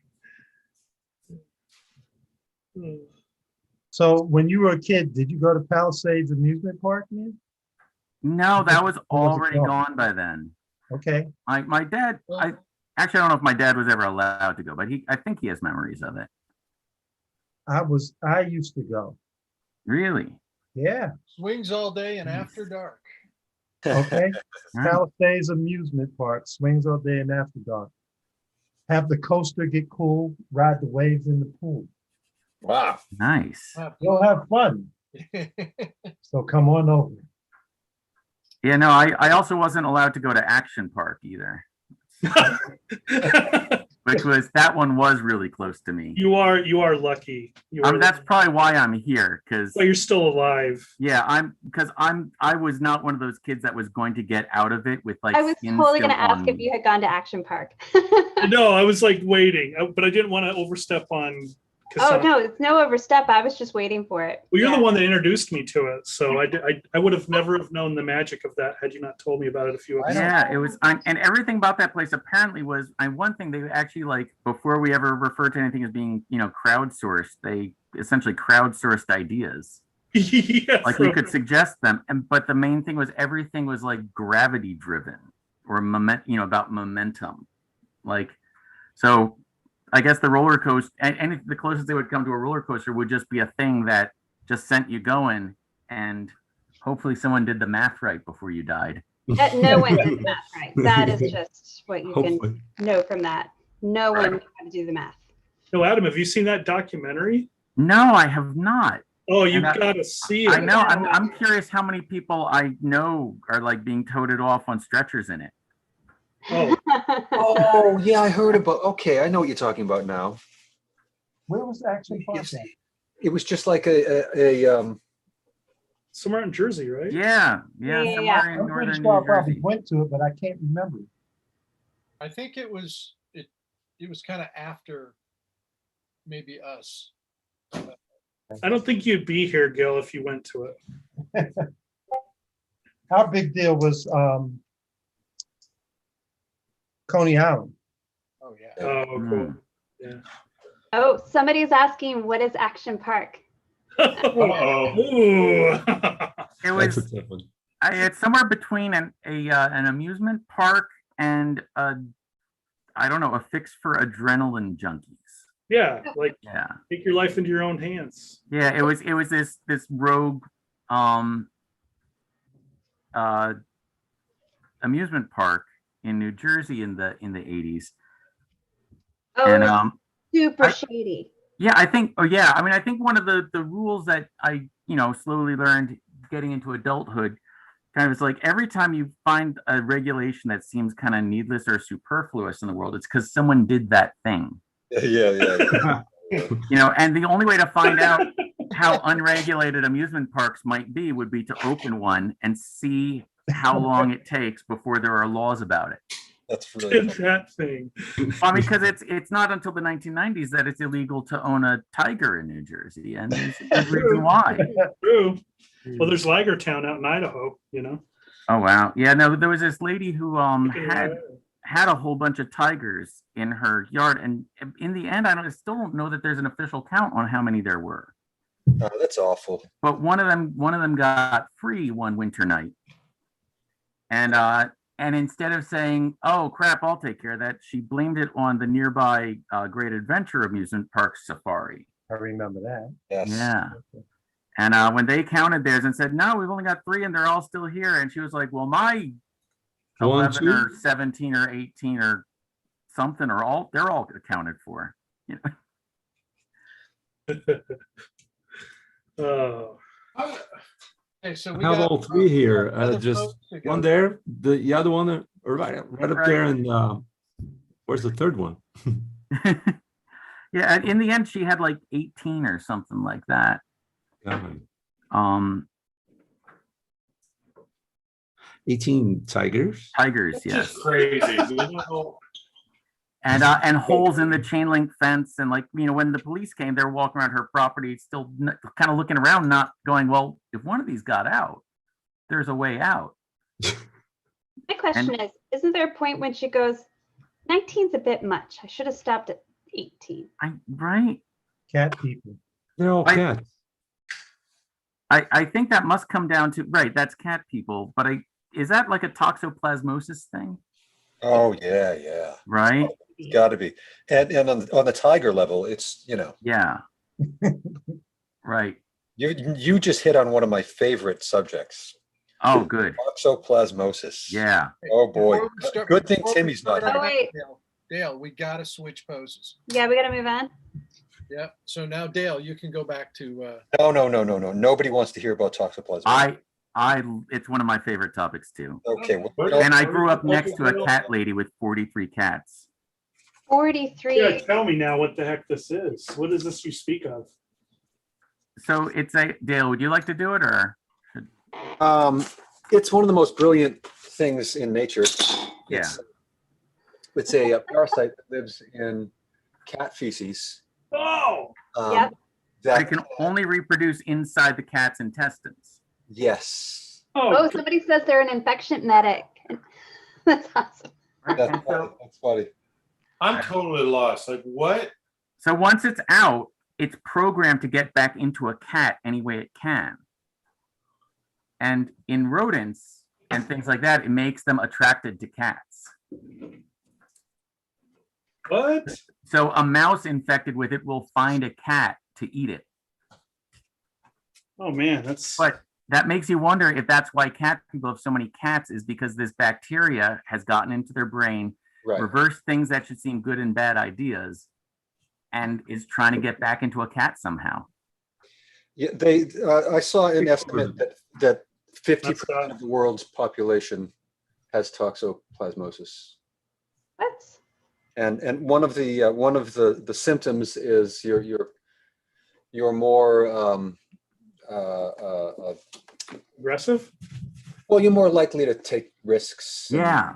So when you were a kid, did you go to Palisades Amusement Park, man? No, that was already gone? gone by then. Okay. My dad, I don't know if my dad was ever allowed to go, but I think he has memories of it. I used to go. Really? Yeah. Swings all day and after dark. Okay. Right. Palisades Amusement Park, swings all day and after dark. Have the coaster get cool, ride the waves in the pool. Wow. Nice. You'll have fun. So come on over. Yeah, no, I also wasn't allowed to go to Action Park either, that one was really close to me. You are lucky. That's probably why I'm here, because you're still alive. Yeah, I was not one of those kids that was going to get out of it with like. I was totally going to ask if you had gone to Action Park. No, I was like waiting, but I didn't want to overstep on. Oh no, it's no overstep. I was just waiting for it. Well, you're the one that introduced me to it, so I would have never have known the magic of that had you not told me about it a few episodes. Yeah, it was, and everything about that place apparently was. One thing they actually, like, before we ever referred to anything as being crowdsourced, they essentially crowdsourced ideas. Yeah, like you could suggest them, but the main thing was everything was like gravity driven or about momentum, like so. I guess the roller coaster, and the closest they would come to a roller coaster would just be a thing that just sent you going, and hopefully someone did the math right before you died. No one did the math right. That is just what you can know from that. No one knew how to do the math. No, Adam, have you seen that documentary? No, I have not. Oh, you've got to see it. I know. I'm curious how many people I know are like being toted off on stretchers in it. Oh yeah, I heard about. Okay, I know what you're talking about now. Where was Action Park? It was just like a somewhere in Jersey, right? Yeah. Somewhere in northern New Jersey. Went to it, but I can't remember. I think it was kind of after maybe us. I don't think you'd be here, Gil, if you went to it. Our big deal was Coney Island. Oh yeah. Oh, cool. Yeah. Oh, somebody's asking, what is Action Park? It was. It's somewhere between an amusement park and I I don't know, a fix for adrenaline junkies. Yeah, like Yeah. take your life into your own hands. Yeah, it was this rogue uh amusement park in New Jersey in the 80s. Oh, And it was super shady. yeah, I think I think one of the rules that I, slowly learned getting into adulthood kind of is like every time you find a regulation that seems kind of needless or superfluous in the world, it's because someone did that thing. Yeah. And the only way to find out how unregulated amusement parks might be would be to open one and see how long it takes before there are laws about it. That's really Did that thing. I mean, because it's not until the 1990s that it's illegal to own a tiger in New Jersey, and there's a reason why. True. Well, there's Ligertown out in Idaho, you know. Oh wow, yeah. No, there was this lady who had a whole bunch of tigers in her yard, and in the end, I still don't know that there's an official count on how many there were. Oh, that's awful. But one of them got free one winter night, and instead of saying, "Oh crap, I'll take care of that," she blamed it on the nearby Great Adventure amusement park safari. I remember that. Yes. Yeah. And when they counted theirs and said, "No, we've only got 3 and they're all still here," and she was like, "Well, my 11 or 17 or 18 or something they're all accounted for." Oh. Okay, so I we have got all 3 here. other Just folks to go. one there, the other one right up there, and where's the third one? Yeah, in the end, she had like 18 or something like that. Um, 18 tigers. Tigers, It's yes. just crazy. You know? And holes in the chain link fence, and when the police came, they were walking around her property, still kind of looking around, not going, well, if one of these got out, there's a way out. My question is, isn't there a point when she goes, 19's a bit much. I should have stopped at 18. Right? Cat people. They're all cats. I think that must come down to, right, that's cat people, but is that like a toxoplasmosis thing? Oh yeah. Right? It's got to be. And on the tiger level, it's Yeah. Right. you just hit on one of my favorite subjects. Oh, good. Toxoplasmosis. Yeah. Oh boy. Before we start- Good thing before we Timmy's not start here. Oh, wait. Dale, we got to switch poses. Yeah, we got to move on. Yeah. So now, Dale, you can go back to. No. Nobody wants to hear about toxoplasmosis. It's one of my favorite topics too. Okay. Well, And I grew up next to a cat lady with 43 cats. 43. Yeah, tell me now what the heck this is. What is this you speak of? So Dale, would you like to do it or? it's one of the most brilliant things in nature. It's a parasite that lives in cat feces. Oh, Yep. It can only reproduce inside the cat's intestines. Yes. Oh, somebody says they're an infection medic. That's awesome. That's funny. I'm totally lost. Like what? So once it's out, it's programmed to get back into a cat any way it can. And in rodents and things like that, it makes them attracted to cats. what? So a mouse infected with it will find a cat to eat it. Oh man, that's. But that makes you wonder if that's why cat people have so many cats, is because this bacteria has gotten into their brain, Right. reversed things that should seem good and bad ideas, and is trying to get back into a cat somehow. Yeah, I saw an estimate that 50% of the world's population has toxoplasmosis. What? And one of the symptoms is you're more Aggressive? well, you're more likely to take risks. Yeah.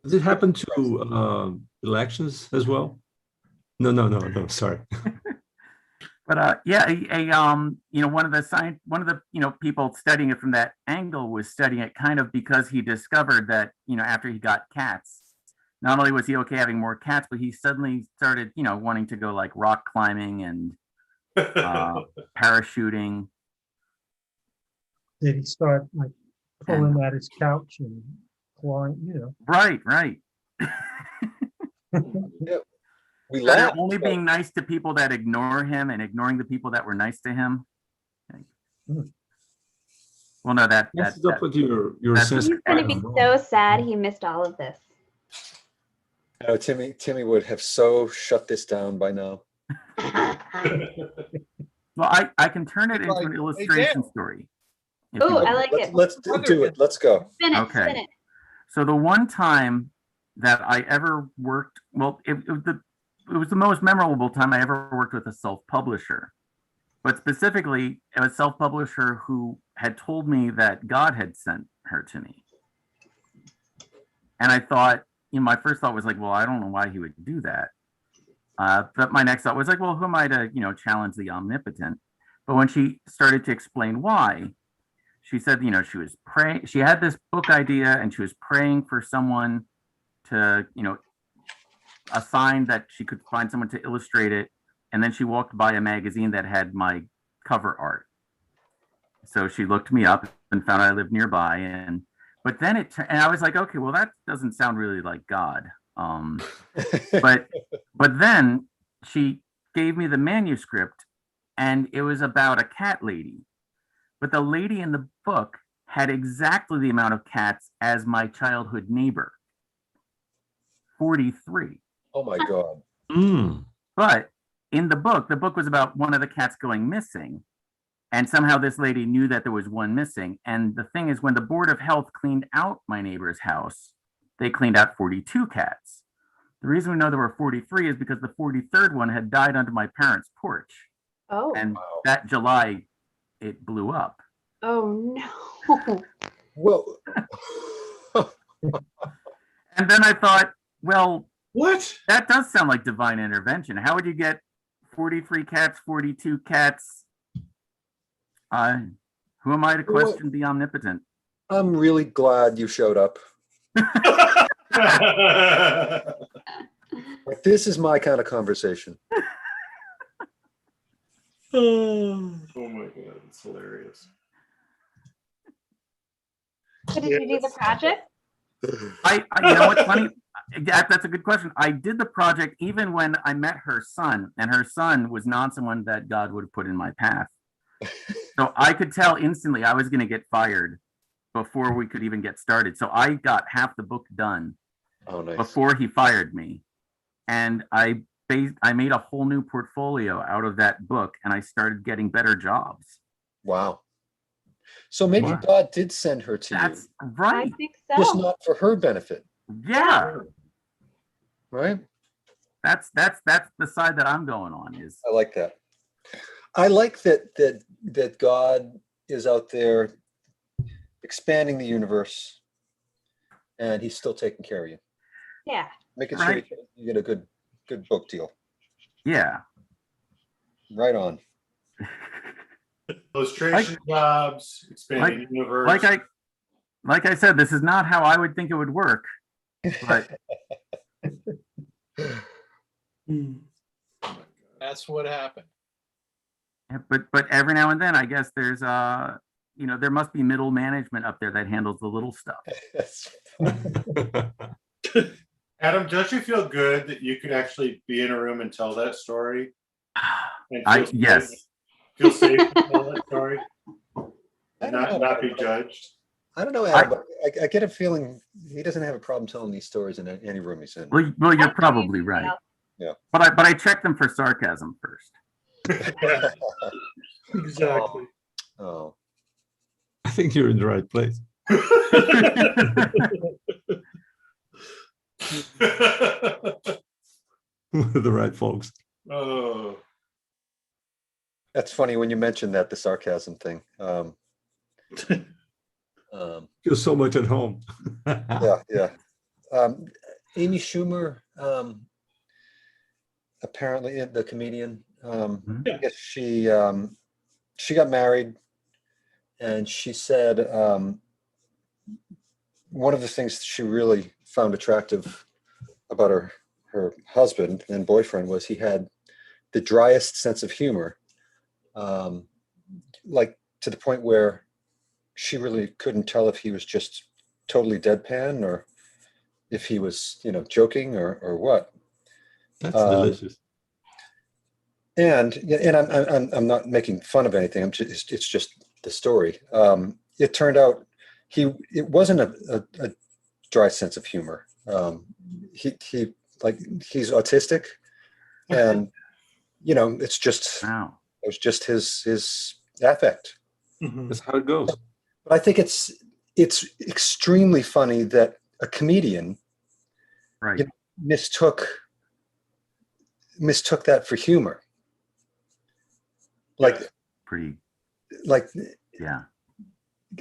Does it happen to elections as well? No. Sorry. But one of the people studying it from that angle was studying it kind of because he discovered that, after he got cats, not only was he okay having more cats, but he suddenly started, wanting to go like rock climbing and parachuting. Did he start like pulling at his couch and clawing, Right. We That laughed. only but- being nice to people that ignore him and ignoring the people that were nice to him. Well, no, Messes up with your that's- sense He's of gonna right be and wrong. so sad he missed all of this. You know, Timmy would have so shut this down by now. Well, I can turn it into Like, an hey, illustration Dan. story. if you Ooh, want. I like it. Let's do it. Let's go. Spin it, Okay. spin it. So the one time that I ever worked, well, it was the most memorable time I ever worked with a self-publisher. But specifically, a self-publisher who had told me that God had sent her to me. And I thought, my first thought was like, well, I don't know why he would do that. But my next thought was like, well, who am I to, challenge the omnipotent? But when she started to explain why, she said, she was praying, she had this book idea and she was praying for someone to, assign that she could find someone to illustrate it. And then she walked by a magazine that had my cover art. So she looked me up and found I lived nearby. But then and I was like, okay, well, that doesn't sound really like God. But then she gave me the manuscript and it was about a cat lady. But the lady in the book had exactly the amount of cats as my childhood neighbor. 43. Oh my God. Mm. But in the book was about one of the cats going missing. And somehow this lady knew that there was one missing. And the thing is, when the Board of Health cleaned out my neighbor's house, they cleaned out 42 cats. The reason we know there were 43 is because the 43rd one had died under my parents' porch. Oh, And that July, it blew up. oh no. Whoa. And then I thought, well, What? that does sound like divine intervention. How would you get 43 cats, 42 cats? Who am I to question the omnipotent? I'm really glad you showed up. Like, this is my kind of conversation. Oh my God, it's hilarious. So did you do the project? I you know what's funny? That's a good question. I did the project even when I met her son, and her son was not someone that God would have put in my path. So I could tell instantly I was going to get fired before we could even get started. So I got half the book done before he fired me. And I made a whole new portfolio out of that book, and I started getting better jobs. Wow. So maybe Wow. God did send her to That's I right. think just so. not for her benefit, Yeah. right? That's the side that I'm going on is I like that. I like that God is out there expanding the universe, and he's still taking care of you, Yeah. making sure Right. you get a good book deal. yeah. Right on. Illustration jobs, expanding universe. Like I said, this is not how I would think it would work. But That's what happened. but every now and then, I guess there's there must be middle management up there that handles the little stuff. Adam, don't you feel good that you could actually be in a room and tell that story? And Yes. Feel safe to tell that story I and don't know. not be judged. I don't know, Adam, but I get a feeling he doesn't have a problem telling these stories in any room he's in. Well, you're probably right. Yeah. But I check them for sarcasm first. Exactly. Oh, I think you're in the right place. With the right folks. Oh, that's funny when you mentioned that, the sarcasm thing. Feel so much at home. Yeah. Amy Schumer, apparently the comedian, I guess she got married, and she said one of the things she really found attractive about her husband and boyfriend was he had the driest sense of humor, like to the point where she really couldn't tell if he was just totally deadpan or if he was, joking or what. That's delicious. And I'm not making fun of anything. It's just the story. It turned out it wasn't a dry sense of humor. He's autistic, and it's just Wow. it was just his affect. Mhm. That's how it goes. But I think it's extremely funny that a comedian Right. mistook that for humor. Like Pretty. like Yeah.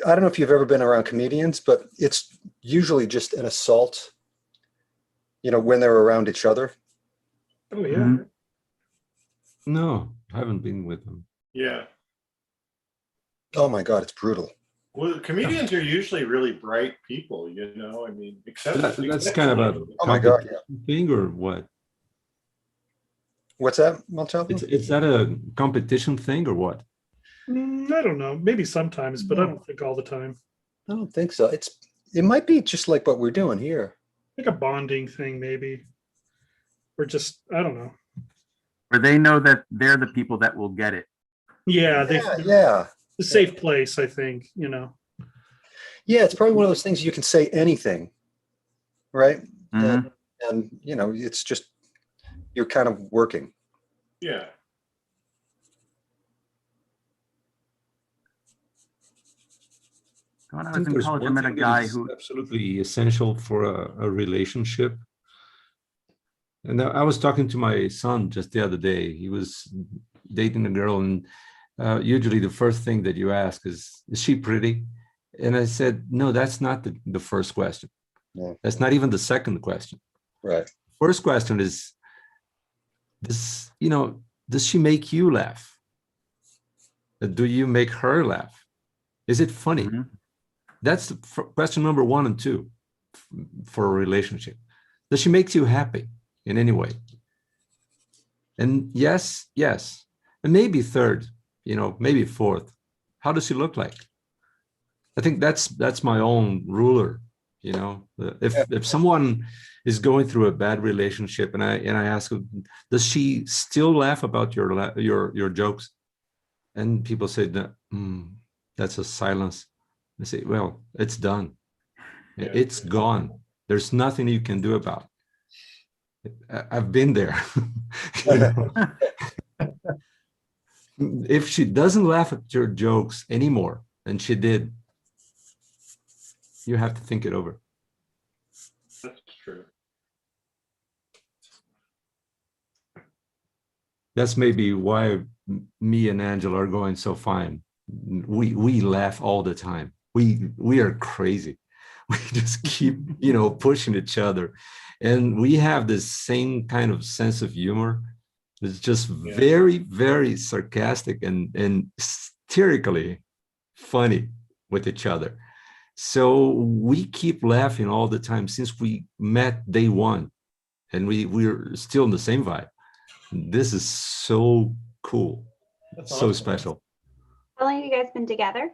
I don't know if you've ever been around comedians, but it's usually just an assault, when they're around each other. Oh yeah. Mhm. No, I haven't been with them. Yeah. Oh my God, it's brutal. Well, comedians are usually really bright people, I mean, except That's kind of a Oh my God, competition thing, or what? What's that, Montalvo? Is that a competition thing or what? I don't know. Maybe sometimes, but I don't think all the time. I don't think so. It might be just like what we're doing here. Like a bonding thing, maybe. Or just, I don't know. Or they know that they're the people that will get it. Yeah, Yeah. a safe place, I think, Yeah, it's probably one of those things you can say anything, right? Mhm. And it's just you're kind of working. Yeah. When I I was think in there's college, I one met a thing that guy is who, absolutely essential for a relationship. And I was talking to my son just the other day. He was dating a girl, and usually the first thing that you ask is she pretty? And I said, no, that's not the first question. No. That's not even the second question. Right. First question is, does she make you laugh? Do you make her laugh? Is it funny? Mhm. That's question number 1 and 2 for a relationship. Does she make you happy in any way? And yes. And maybe third, maybe fourth. How does she look like? I think that's my own ruler. If someone is going through a bad relationship, and I ask them, does she still laugh about your jokes? And people say that that's a silence. I say, well, it's done. Yeah. It's gone. There's nothing you can do about it. I've been there. If she doesn't laugh at your jokes anymore, and she did, you have to think it over. That's true. That's maybe why me and Angela are going so fine. We laugh all the time. We are crazy. We just keep pushing each other, and we have this same kind of sense of humor. It's just very, very sarcastic and hysterically funny with each other. So we keep laughing all the time since we met day one, and we're still in the same vibe. This is so cool. That's so awesome. special. How long have you guys been together?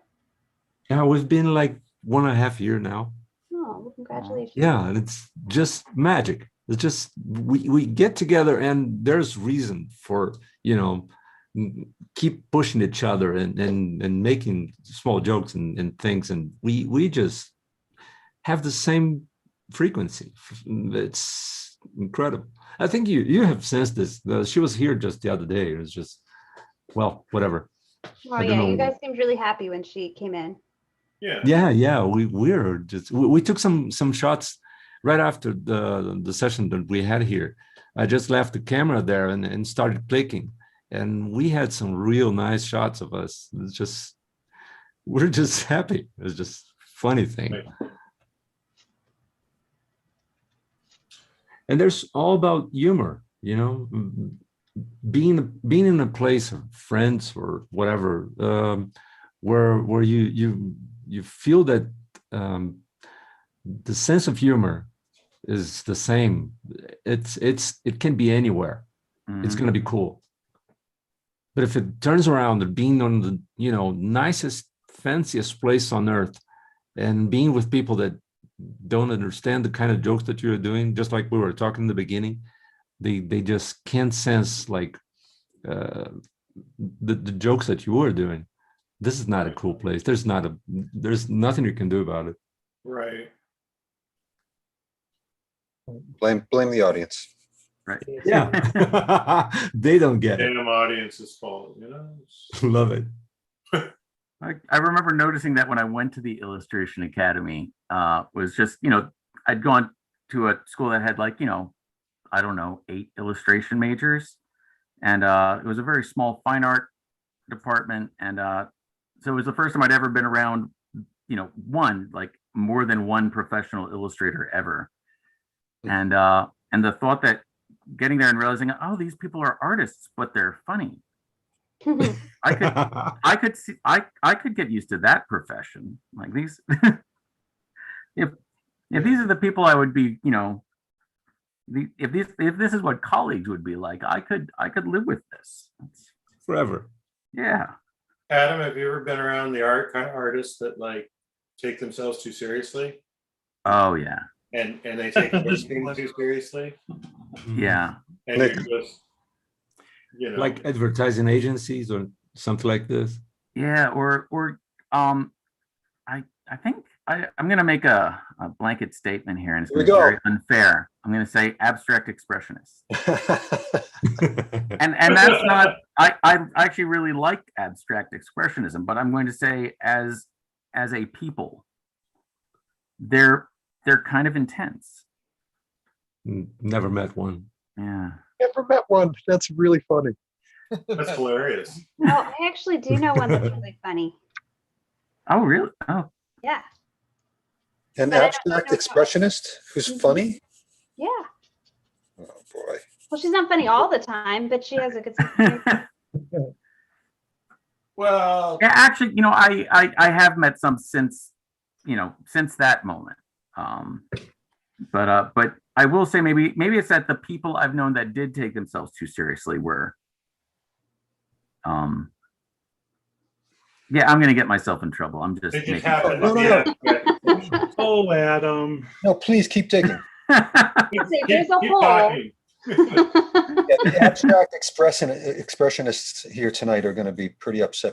Yeah, we've been like 1.5 years now. Oh, well, congratulations. Yeah, and it's just magic. It's just we get together, and there's reason for keep pushing each other and making small jokes and things, and we just have the same frequency. It's incredible. I think you have sensed this. She was here just the other day. It was just, well, whatever. Oh I don't yeah, know. you guys seemed really happy when she came in. Yeah. We took some shots right after the session that we had here. I just left the camera there and started clicking, and we had some real nice shots of us. It's just, we're just happy. It's just funny thing. Right. And there's all about humor, being in a place of friends or whatever, where you feel that the sense of humor is the same. It can be anywhere. It's going to be cool. But if it turns around to being on the nicest, fanciest place on earth, and being with people that don't understand the kind of jokes that you're doing, just like we were talking in the beginning, they just can't sense like the jokes that you were doing. This is not a cool place. There's nothing you can do about it. Right. Blame the audience. Right. Yeah. They don't get it. Damn audience's fault, you know? Love it. I remember noticing that when I went to the Illustration Academy, was just, you know, I'd gone to a school that had like, you know, I don't know, 8 illustration majors. And it was a very small fine art department. And so it was the first time I'd ever been around, you know, more than one professional illustrator ever. And the thought that getting there and realizing, oh, these people are artists, but they're funny. I could get used to that profession. Like these, if these are the people I would be, you know, if this is what college would be like, I could live with this Forever. Yeah. Adam, have you ever been around the kind of artists that like take themselves too seriously? Oh yeah. And they take everything too seriously? Yeah. And you're just, you know, Like advertising agencies or something like this. Yeah. Or I think I'm going to make a blanket statement here, and it's going to be very unfair. I'm going to say abstract expressionists. and that's not, I actually really like abstract expressionism, but I'm going to say as a people, they're kind of intense. Never met one. Yeah. Never met one. That's really funny. that's hilarious. Oh, I actually do know one that's really funny. Oh, really? Oh, Yeah. An But I don't abstract know. expressionist who's funny? Yeah. Oh boy. Well, she's not funny all the time, but she has a good sense of humor. Well, yeah. Actually, you know, I have met some since that moment. But I will say maybe it's that the people I've known that did take themselves too seriously were, yeah, I'm gonna get myself in trouble. I'm just it just making happened. No. Yeah. Oh, Adam. No, please keep digging. There's a Keep hole. talking. Yeah, the abstract expressionists here tonight are going to be pretty upset.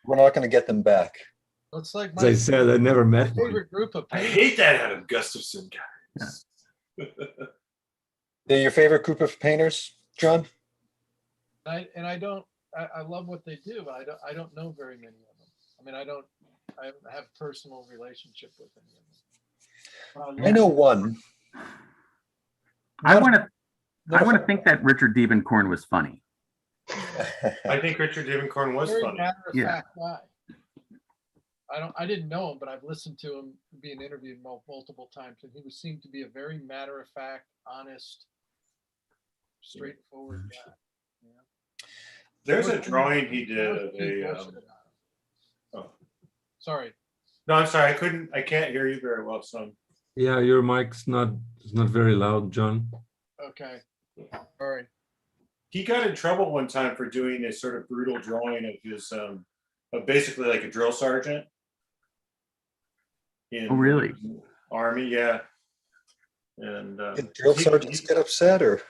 We're not going to get them back. Looks like As I said, I never my met one. favorite group of I painters. hate that Adam Gustafson guys. They're your favorite group of painters, John? I love what they do, but I don't know very many of them. I mean, I don't have personal relationship with any of them. I know one. I want to think that Richard Diebenkorn was funny. I think Richard Diebenkorn was Very funny. matter of Yeah. fact guy. I didn't know him, but I've listened to him being interviewed multiple times, and he seemed to be a very matter of fact, honest, straightforward guy. Yeah. There's a drawing he did of He a. bullshitted on him. Oh. Sorry. No, I'm sorry. I can't hear you very well, son. Yeah, your mic's not very loud, John. Okay. All right. He got in trouble one time for doing a sort of brutal drawing of his, of basically like a drill sergeant. In Oh, really? Army, yeah. And Did drill sergeants get upset, or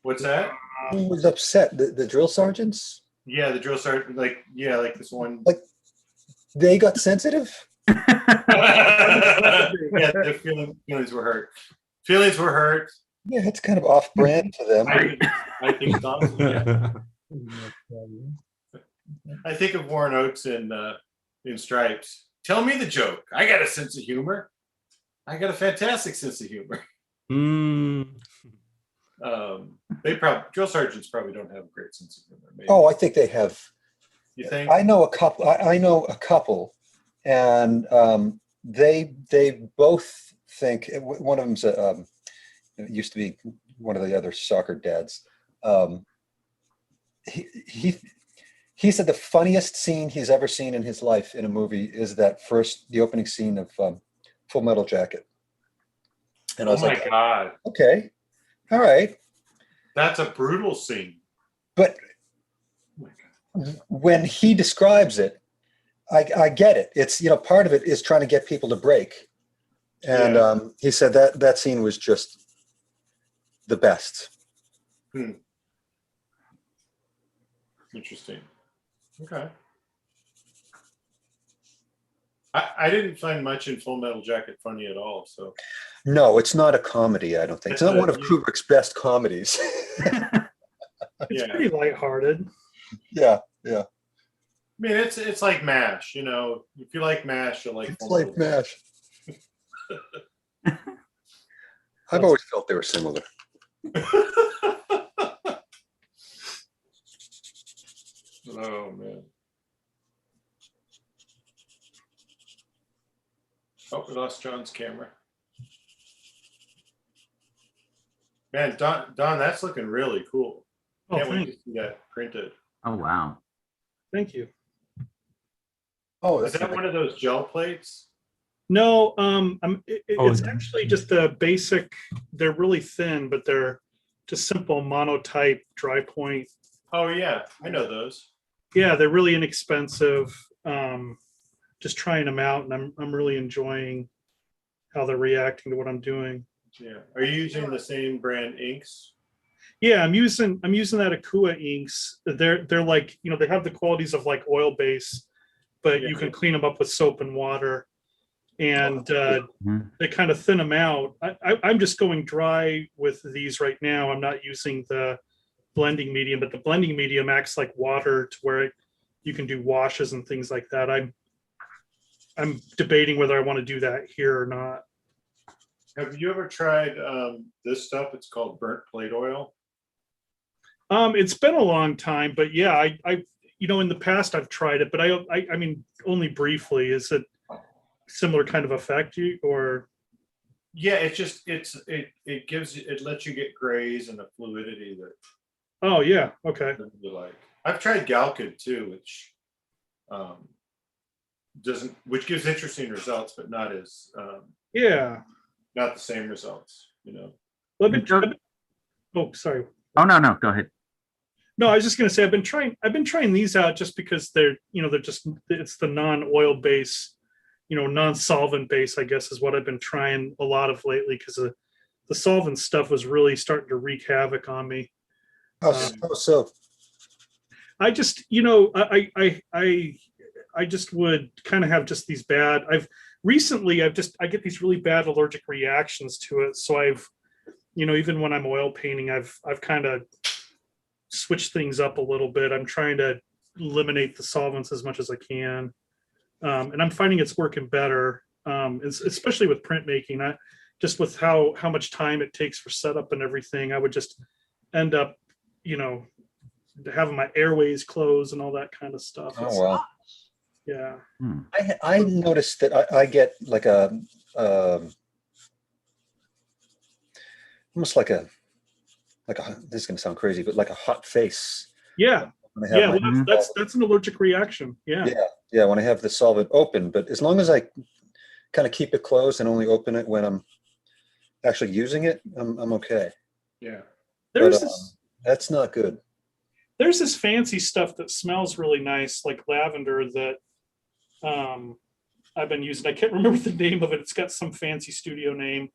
what's that? who was upset? The drill sergeants? Yeah, the drill sergeant, like this one. Like, they got sensitive? Yeah, their feelings were hurt. Feelings were hurt. Yeah, it's kind of off-brand to them. I think so. Yeah. I think of Warren Oates in Stripes. Tell me the joke. I got a sense of humor. I got a fantastic sense of humor. Drill sergeants probably don't have a great sense of humor. Maybe. Oh, I think they have. You think? I know a couple. I know a couple, and they both think one of them's it used to be one of the other soccer dads. He said the funniest scene he's ever seen in his life in a movie is the opening scene of Full Metal Jacket. And I was like, God, okay, all right. that's a brutal scene. But Oh my God. when he describes it, I get it. It's, part of it is trying to get people to break. And he said that scene was just the best. Interesting. Okay. I didn't find much in Full Metal Jacket funny at all. So No, it's not a comedy, I don't think. It's not one of Kubrick's best comedies. It's pretty lighthearted. Yeah. I mean, it's like MASH, you know. If you like MASH, you'll like It's Full like Metal MASH. I've always felt they were similar. Oh man. Oh, we lost John's camera. Man, Don, that's looking really cool. Oh, Can't wait to thanks. see that printed. Oh, wow. Thank you. Oh, Is that one of those gel plates? No, Oh, it's actually just a basic. They're really thin, but they're just simple monotype dry point. Oh yeah, I know those. Yeah, they're really inexpensive. Just trying them out, and I'm really enjoying how they're reacting to what I'm doing. Yeah. Are you using the same brand inks? Yeah, I'm using that Akua inks. They're like, you know, they have the qualities of like oil base, but you can clean them up with soap and water, and they kind of thin them out. I'm just going dry with these right now. I'm not using the blending medium, but the blending medium acts like water to where you can do washes and things like that. I'm debating whether I want to do that here or not. Have you ever tried this stuff? It's called burnt plate oil. It's been a long time, but yeah, I you know, in the past I've tried it, but I mean, only briefly. Is it similar kind of effect or? Yeah, it lets you get grays and a fluidity that. Oh yeah, okay. You like. I've tried Galkid too, which gives interesting results, but not as not the same results, you know. Oh, sorry. Oh, no, go ahead. No, I was just going to say I've been trying these out just because it's the non-oil base, you know, non-solvent base, I guess, is what I've been trying a lot of lately, because the solvent stuff was really starting to wreak havoc on me. So I just, you know, I just would kind of have just these bad. I get these really bad allergic reactions to it. So I've, you know, even when I'm oil painting, I've kind of switched things up a little bit. I'm trying to eliminate the solvents as much as I can, and I'm finding it's working better, especially with printmaking. Just with how much time it takes for setup and everything, I would just end up, you know, having my airways closed and all that kind of stuff. Oh wow. Yeah. I noticed that I get like almost like a this is gonna sound crazy, but like a hot face. Yeah. Yeah, well, that's an allergic reaction. Yeah. Yeah, when I have the solvent open, but as long as I kind of keep it closed and only open it when I'm actually using it, I'm okay. Yeah. That's not good. There's this fancy stuff that smells really nice, like lavender, that I've been using. I can't remember the name of it. It's got some fancy studio name.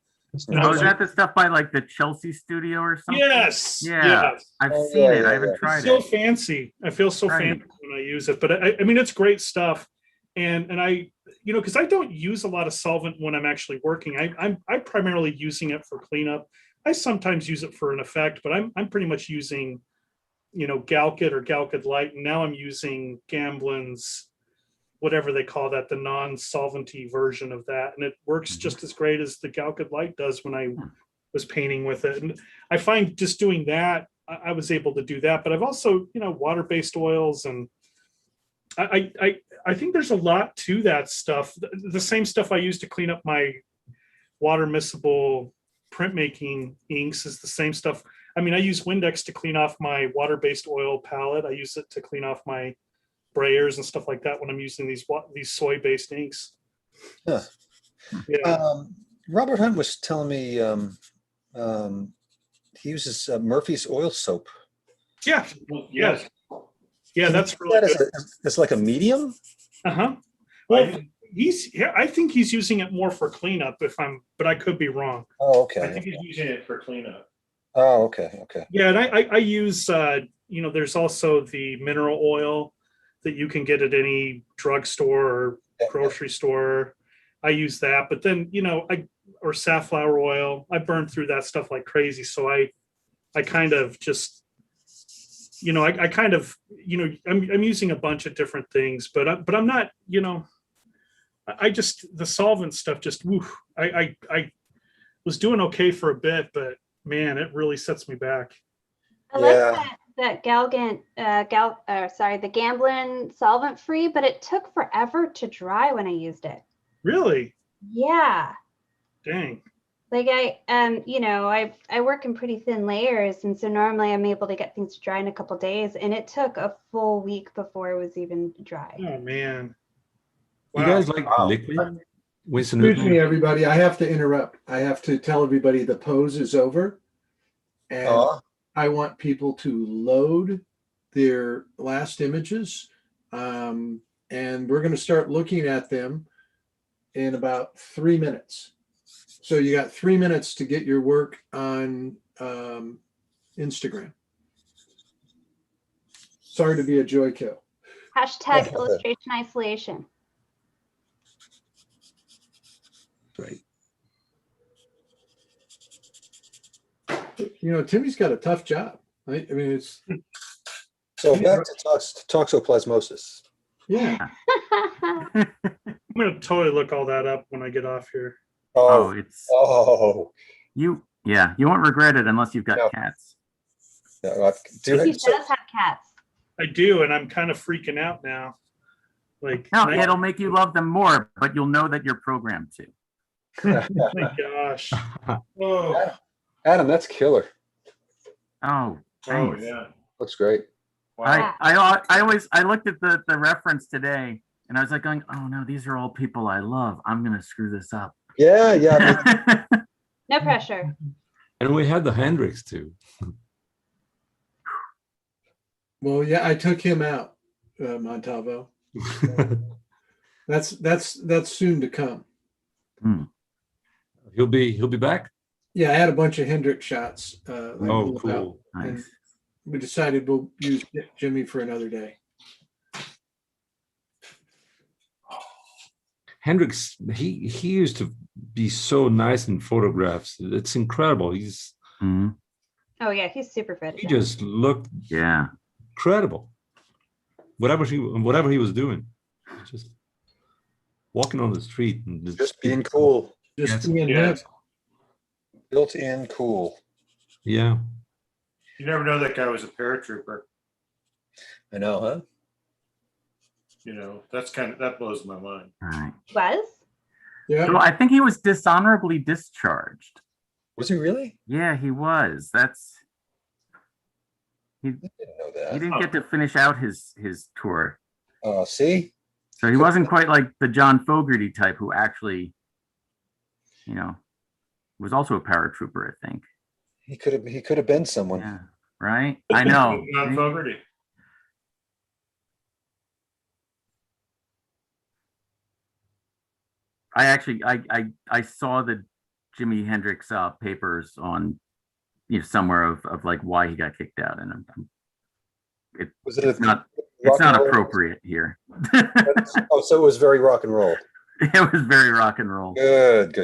Oh, is that the stuff by like the Chelsea studio or something? Yes. Yeah. Yes. I've seen it. I haven't tried It's so it. fancy. I feel so fancy when I use it. But I mean, it's great stuff. And I, you know, because I don't use a lot of solvent when I'm actually working. I'm primarily using it for cleanup. I sometimes use it for an effect, but I'm pretty much using, you know, Galkid or Galkid Light. And now I'm using Gamblin's, whatever they call that, the non-solventy version of that. And it works just as great as the Galkid Light does when I was painting with it. And I find just doing that, I was able to do that. But I've also, you know, water-based oils, and I think there's a lot to that stuff. The same stuff I use to clean up my water miscible printmaking inks is the same stuff. I mean, I use Windex to clean off my water-based oil palette. I use it to clean off my brayers and stuff like that when I'm using these soy-based inks. Huh. Yeah. Robert Hunt was telling me he uses Murphy's oil soap. Yeah. Yes. Yeah, that's really good. It's like a medium. Uh-huh. Well, I think he's using it more for cleanup but I could be wrong. Oh, I okay. think he's using it for cleanup. Oh, okay. Okay. Yeah, and I use there's also the mineral oil that you can get at any drugstore or grocery store. I use that, but then or safflower oil. I burn through that stuff like crazy. So I kind of just I kind of I'm using a bunch of different things, but I'm not I just the solvent stuff just I was doing okay for a bit, but man, it really sets me back. I like that Galgant, the Gamblin solvent free, but it took forever to dry when I used it. Really? Yeah. Dang. Like I work in pretty thin layers, and so normally I'm able to get things to dry in a couple days, and it took a full week before it was even dry. Oh man. You guys like liquid? Excuse me, everybody. I have to interrupt. I have to tell everybody the pose is over. And I want people to load their last images. And we're going to start looking at them in about 3 minutes. So you got 3 minutes to get your work on Instagram. Sorry to be a joy kill. Hashtag illustration isolation. Right. Timmy's got a tough job. Right? I mean, it's so back to toxoplasmosis. Yeah. I'm gonna totally look all that up when I get off here. You won't regret it unless you've got cats. No, He does have cats. I do, and I'm kind of freaking out now. It'll make you love them more, but you'll know that you're programmed to. Oh my gosh. Whoa. Adam, that's killer. Oh, thanks. Yeah. Looks great. Wow. I looked at the reference today and I was like going, oh no, these are all people I love. I'm gonna screw this up. Yeah. No pressure. And we had the Hendrix too. Well, yeah, I took him out, Montalvo. That's soon to come. He'll be back. Yeah, I had a bunch of Hendrix shots. Cool. And we decided we'll use Jimmy for another day. Hendrix, he used to be so nice in photographs. It's incredible. Oh yeah, he's super fit. He just looked incredible. Whatever he was doing, just walking on the street and just being cool. Built in cool. Yeah. You never know that guy was a paratrooper. I know, huh? That blows my mind. Right. Was? Yeah. So I think he was dishonorably discharged. Was he really? Yeah, he was. He didn't know that. He didn't get to finish out his tour. See? So he wasn't quite like the John Fogerty type who actually, was also a paratrooper, I think. He could have been someone. Yeah, right? I know. John Fogerty. I saw the Jimi Hendrix papers on somewhere of like why he got kicked out, and it's not appropriate here. So it was very rock and roll. It was very rock and roll. Good.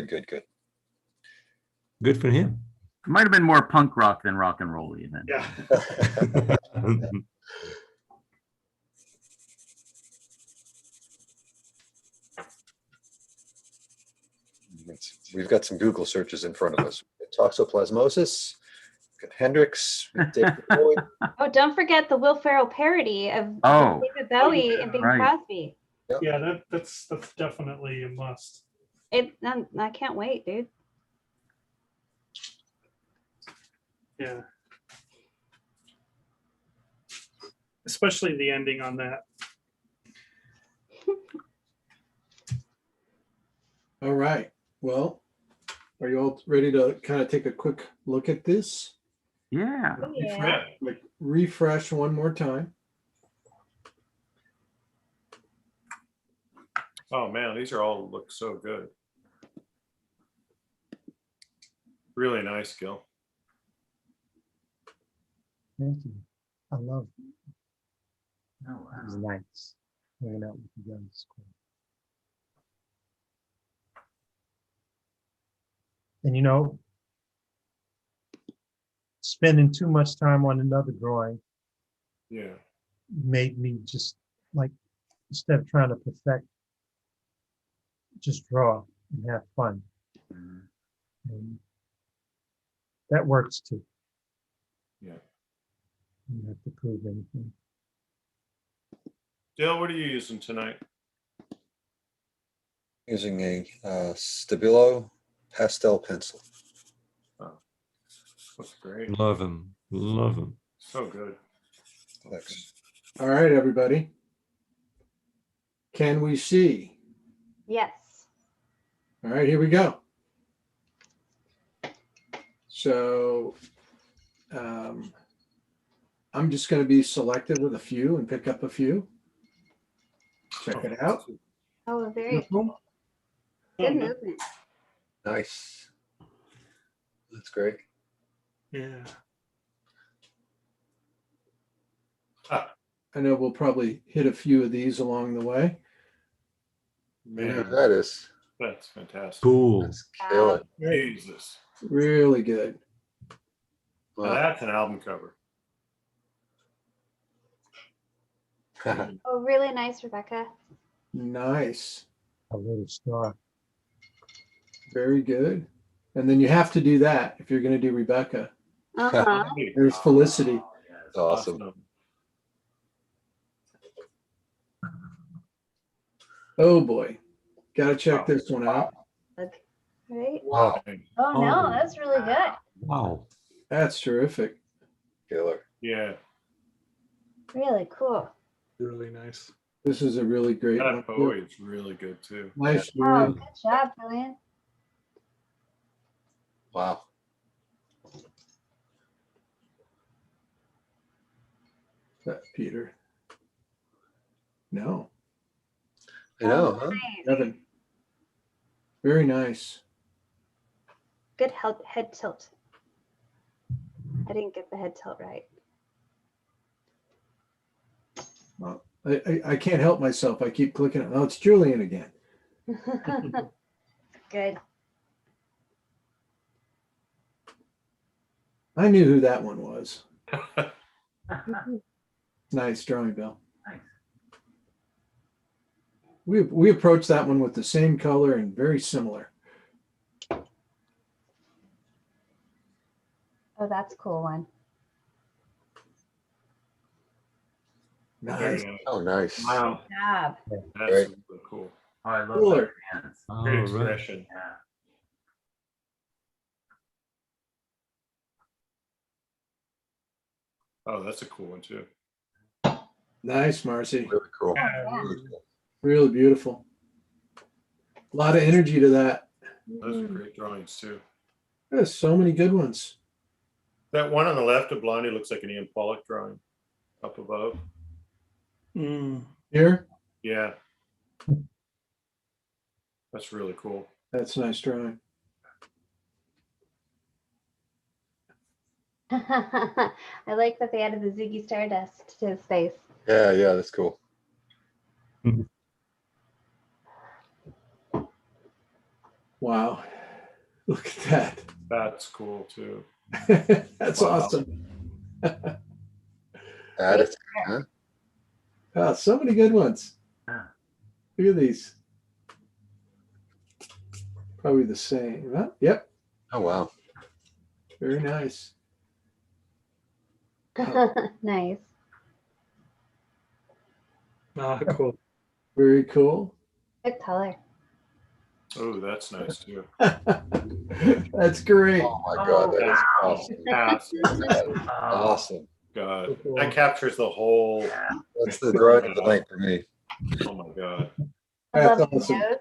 Good for him. It might have been more punk rock than rock and roll even. Yeah. We've got some Google searches in front of us. Toxoplasmosis, Hendrix, David Bowie. Oh, don't forget the Will Ferrell parody of David Bowie and Bing Crosby. Yep. Yeah, that's definitely a must. I can't wait, dude. Yeah. Especially the ending on that. All right. Well, are you all ready to kind of take a quick look at this? Yeah. Like refresh one more time. Oh man, these are all look so good. Really nice, Gil. Thank you. I love Oh, these nights hanging out with you guys. It's cool. And you know, spending too much time on another drawing Yeah. made me just like, instead of trying to perfect, just draw and have fun. And that works too. Yeah. You don't have to prove anything. Dale, what are you using tonight? Using a Stabilo pastel pencil. Looks great. Love him. Love him. So good. Thanks. All right, everybody. Can we see? Yes. All right, here we go. So I'm just going to be selective with a few and pick up a few. Check it out. Oh, very Beautiful. good movement. Nice. That's great. Yeah. I know we'll probably hit a few of these along the way. Yeah, Man, that is. that's fantastic. Cool. That's killer. Jesus. Really good. Now Wow. that's an album cover. Oh, really nice, Rebecca. Nice. A little star. Very good. And then you have to do that if you're going to do Rebecca. Uh-huh. There's Felicity. That's awesome. Oh boy. Got to check this one out. Right? Wow. Oh, no, that's really good. Wow. That's terrific. Killer. Yeah. Really cool. Really nice. This is a really great one. That boy is really good too. Nice. Oh, Julian. good job, Julian. Wow. That Peter. No. I know, huh? Nice. Evan. Very nice. Good head tilt. I didn't get the head tilt right. Well, I can't help myself. I keep clicking it. Oh, it's Julian again. Good. I knew who that one was. Nice drawing, Bill. Nice. We approached that one with the same color and very similar. Oh, that's a cool one. Nice. Very nice. Oh, nice. Wow. Good job. That's Great. really cool. Oh, I love Cooler. that hands. All Great right. expression. Yeah. Oh, that's a cool one too. Nice, Marcy. Really cool. Yeah. Really cool. Really beautiful. A lot of energy to that. Those are great drawings too. There's so many good ones. That one on the left of Blondie looks like an Ian Pollock drawing up above. Mm. Here, Yeah. That's really cool. that's a nice drawing. I like that they added the Ziggy Stardust to his face. Yeah, yeah, that's cool. Wow. Look at that. That's cool too. That's Wow. awesome. Add it. Huh? Oh, so many good ones. Yeah. Look at these. Probably the same. Huh? Yep. Oh, wow. Very nice. Nice. Ah, cool. Very cool. Good color. Oh, that's nice too. That's great. Oh, my God. That is awesome. Fantastic. That is awesome. God, that captures the whole. That's the drawing of the night for me. Oh my God. I That's love the awesome. nose.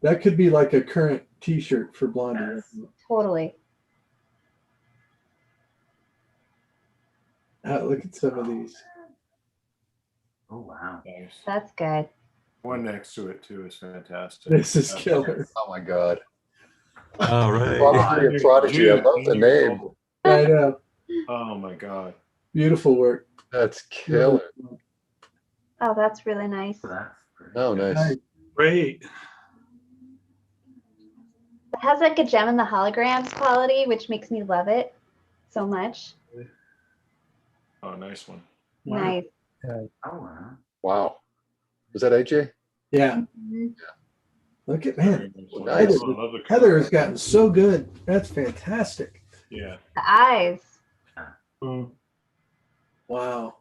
That could be like a current T-shirt for Blondie. Yes. Totally. Look at some of these. Oh, wow. Nice. That's good. One next to it too is fantastic. This is killer. Oh my God. All right. Probably a prodigy. I love the name. I know. Oh my God. Beautiful work. That's killer. Oh, that's really nice. Oh, nice. Nice. Great. It has like a gem in the holograms quality, which makes me love it so much. Oh, nice one. Wow. Nice. Wow. Was that AJ? Yeah. Mhm. Look at Very man. nice one. Nice. I love the Heather color. has gotten so good. That's fantastic. Yeah. The eyes. Wow.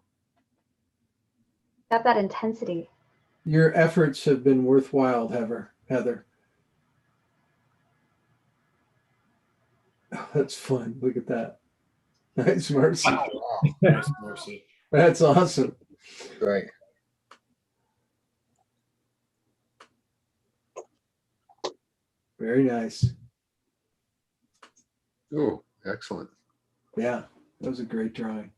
Got that intensity. Your efforts have been worthwhile, Heather. Oh, that's fun. Look at that. Nice, Marcy. Wow. Nice, Marcy. That's awesome. Great. Very nice. Ooh, excellent. Yeah, that was a great drawing.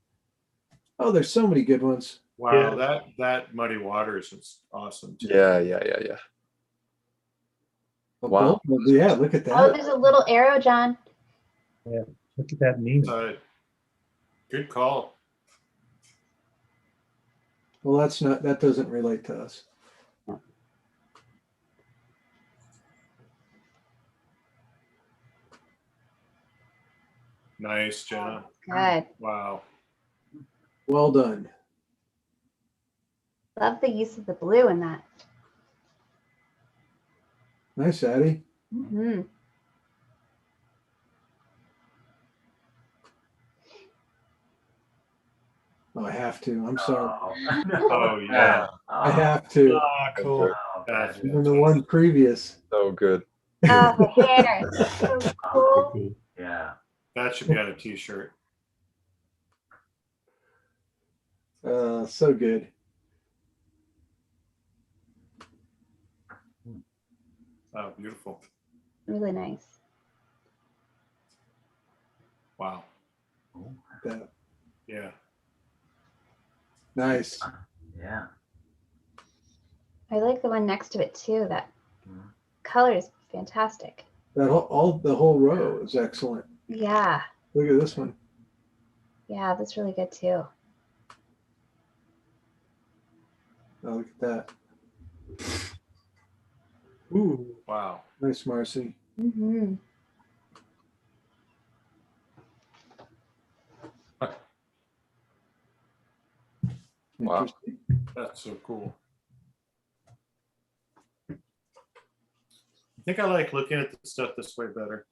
Oh, there's so many good ones. Wow, Yeah. that Muddy Waters is awesome too. Yeah. Wow. Yeah, look at Oh, that. there's a little arrow, John. Look at that meaning. Good call. Well, that doesn't relate to us. Nice, Jenna. Good. Wow. Well done. Love the use of the blue in that. Nice, Addie. Hmm. Oh, I have to. I'm sorry. Oh yeah. I have to. Ah, cool. That's Even the one previous. So good. Oh, the hair. It's so cool. that should be on a t-shirt. So good. Oh, beautiful. Really nice. Wow. That. Yeah. Nice. I like the one next to it too. That color is fantastic. The whole row is excellent. Yeah. Look at this one. Yeah, that's really good too. Oh, look at that. Ooh. Wow. Nice, Marcy. Mm-hmm. Wow. Interesting. That's so cool. I think I like looking at the stuff this way better.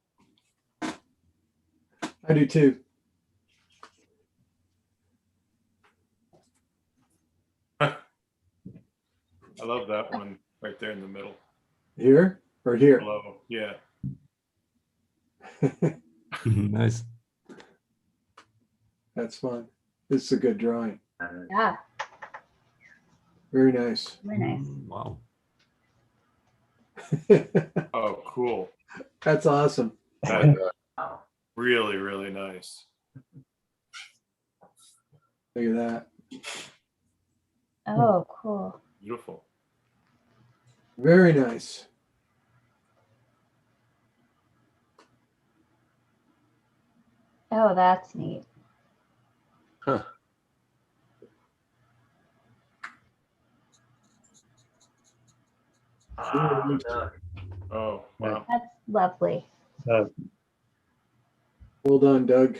I do too. I love that one right there in the middle. Here or here? Below. Yeah. Nice. That's fun. This is a good drawing. Yeah, Very nice. really nice. Wow. Oh, cool. That's awesome. That, really, really nice. Look at that. Oh, cool. Beautiful. Very nice. Oh, that's neat. Huh. Oh, wow. That's lovely. Uh, Well done, Doug.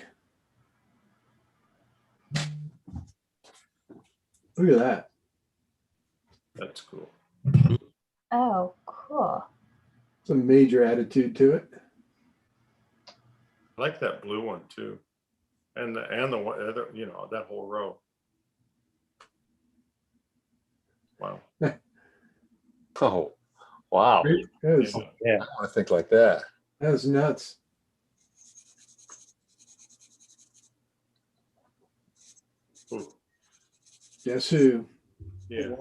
Look at that. That's cool. Oh, cool. It's a major attitude to it. I like that blue one too. And the one other, you know, that whole row. Wow. Oh, wow. That was, Yeah. I want to think like that. that was nuts. Ooh, Guess who? yeah.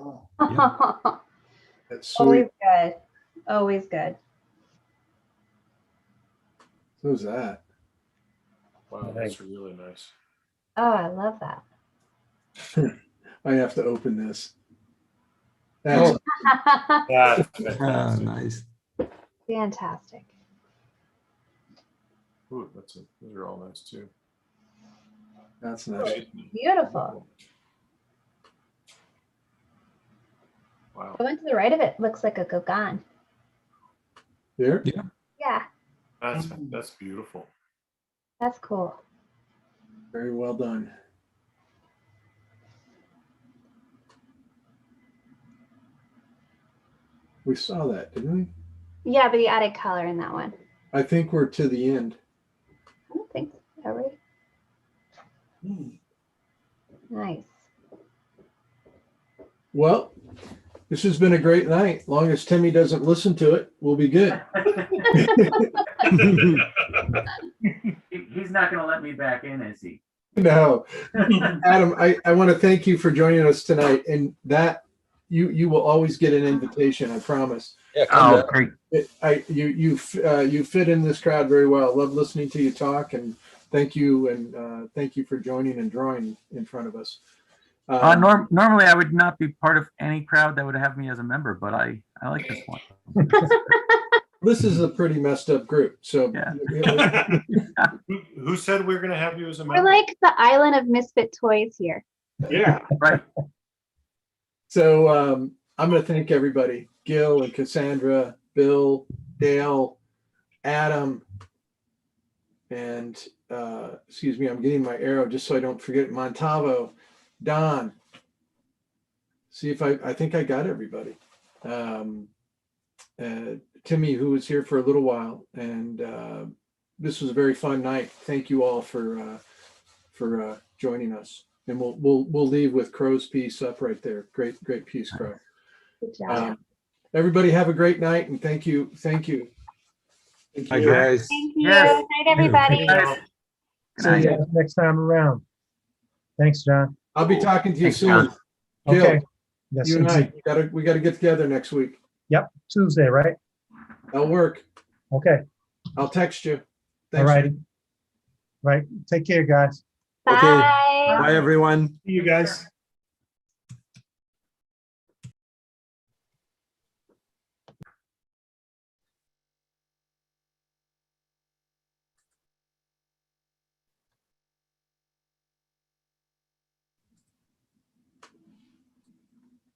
That's Always sweet. good. Always good. Who's that? Wow, that's really nice. Oh, I love that. I have to open this. That's That's Ah, fantastic. nice. Fantastic. Ooh, those are all nice too. that's nice. Beautiful. Wow. The one to the right of it looks like a Gauguin. There. Yeah, That's beautiful. that's cool. Very well done. We saw that, didn't we? Yeah, but he added color in that one. I think we're to the end. I don't think so. Are we? Nice. Well, this has been a great night. Long as Timmy doesn't listen to it, we'll be good. He's not gonna let me back in, is he? No, Adam, I want to thank you for joining us tonight, and that you will always get an invitation. I promise. Yeah, come Oh, down. great. You fit in this crowd very well. Love listening to you talk, and thank you for joining and drawing in front of us. Normally I would not be part of any crowd that would have me as a member, but I like this one. This is a pretty messed up group. So Yeah. Who said we are going to have you as a We're member? like the island of misfit toys here. Yeah. Right. So I'm going to thank everybody: Gil and Cassandra, Bill, Dale, Adam, and excuse me, I'm getting my arrow just so I don't forget it. Montavo, Don. See if I think I got everybody. Timmy, who was here for a little while, and this was a very fun night. Thank you all for joining us. And we'll leave with Crow's piece up right there. Great piece, Crow. Good job. Everybody have a great night, and thank you. Thank you. Hi, guys. Thank you. Yes. Night, everybody. So yeah, next time around. Thanks, John. I'll be talking to you Thanks, soon. John. Gil, Okay. Yes, you and I indeed. we gotta get together next week. Yep, Tuesday, right? That'll work. Okay, I'll text you. all Thanks. righty. Right, take care, guys. Okay. Bye. Bye, everyone. See you guys.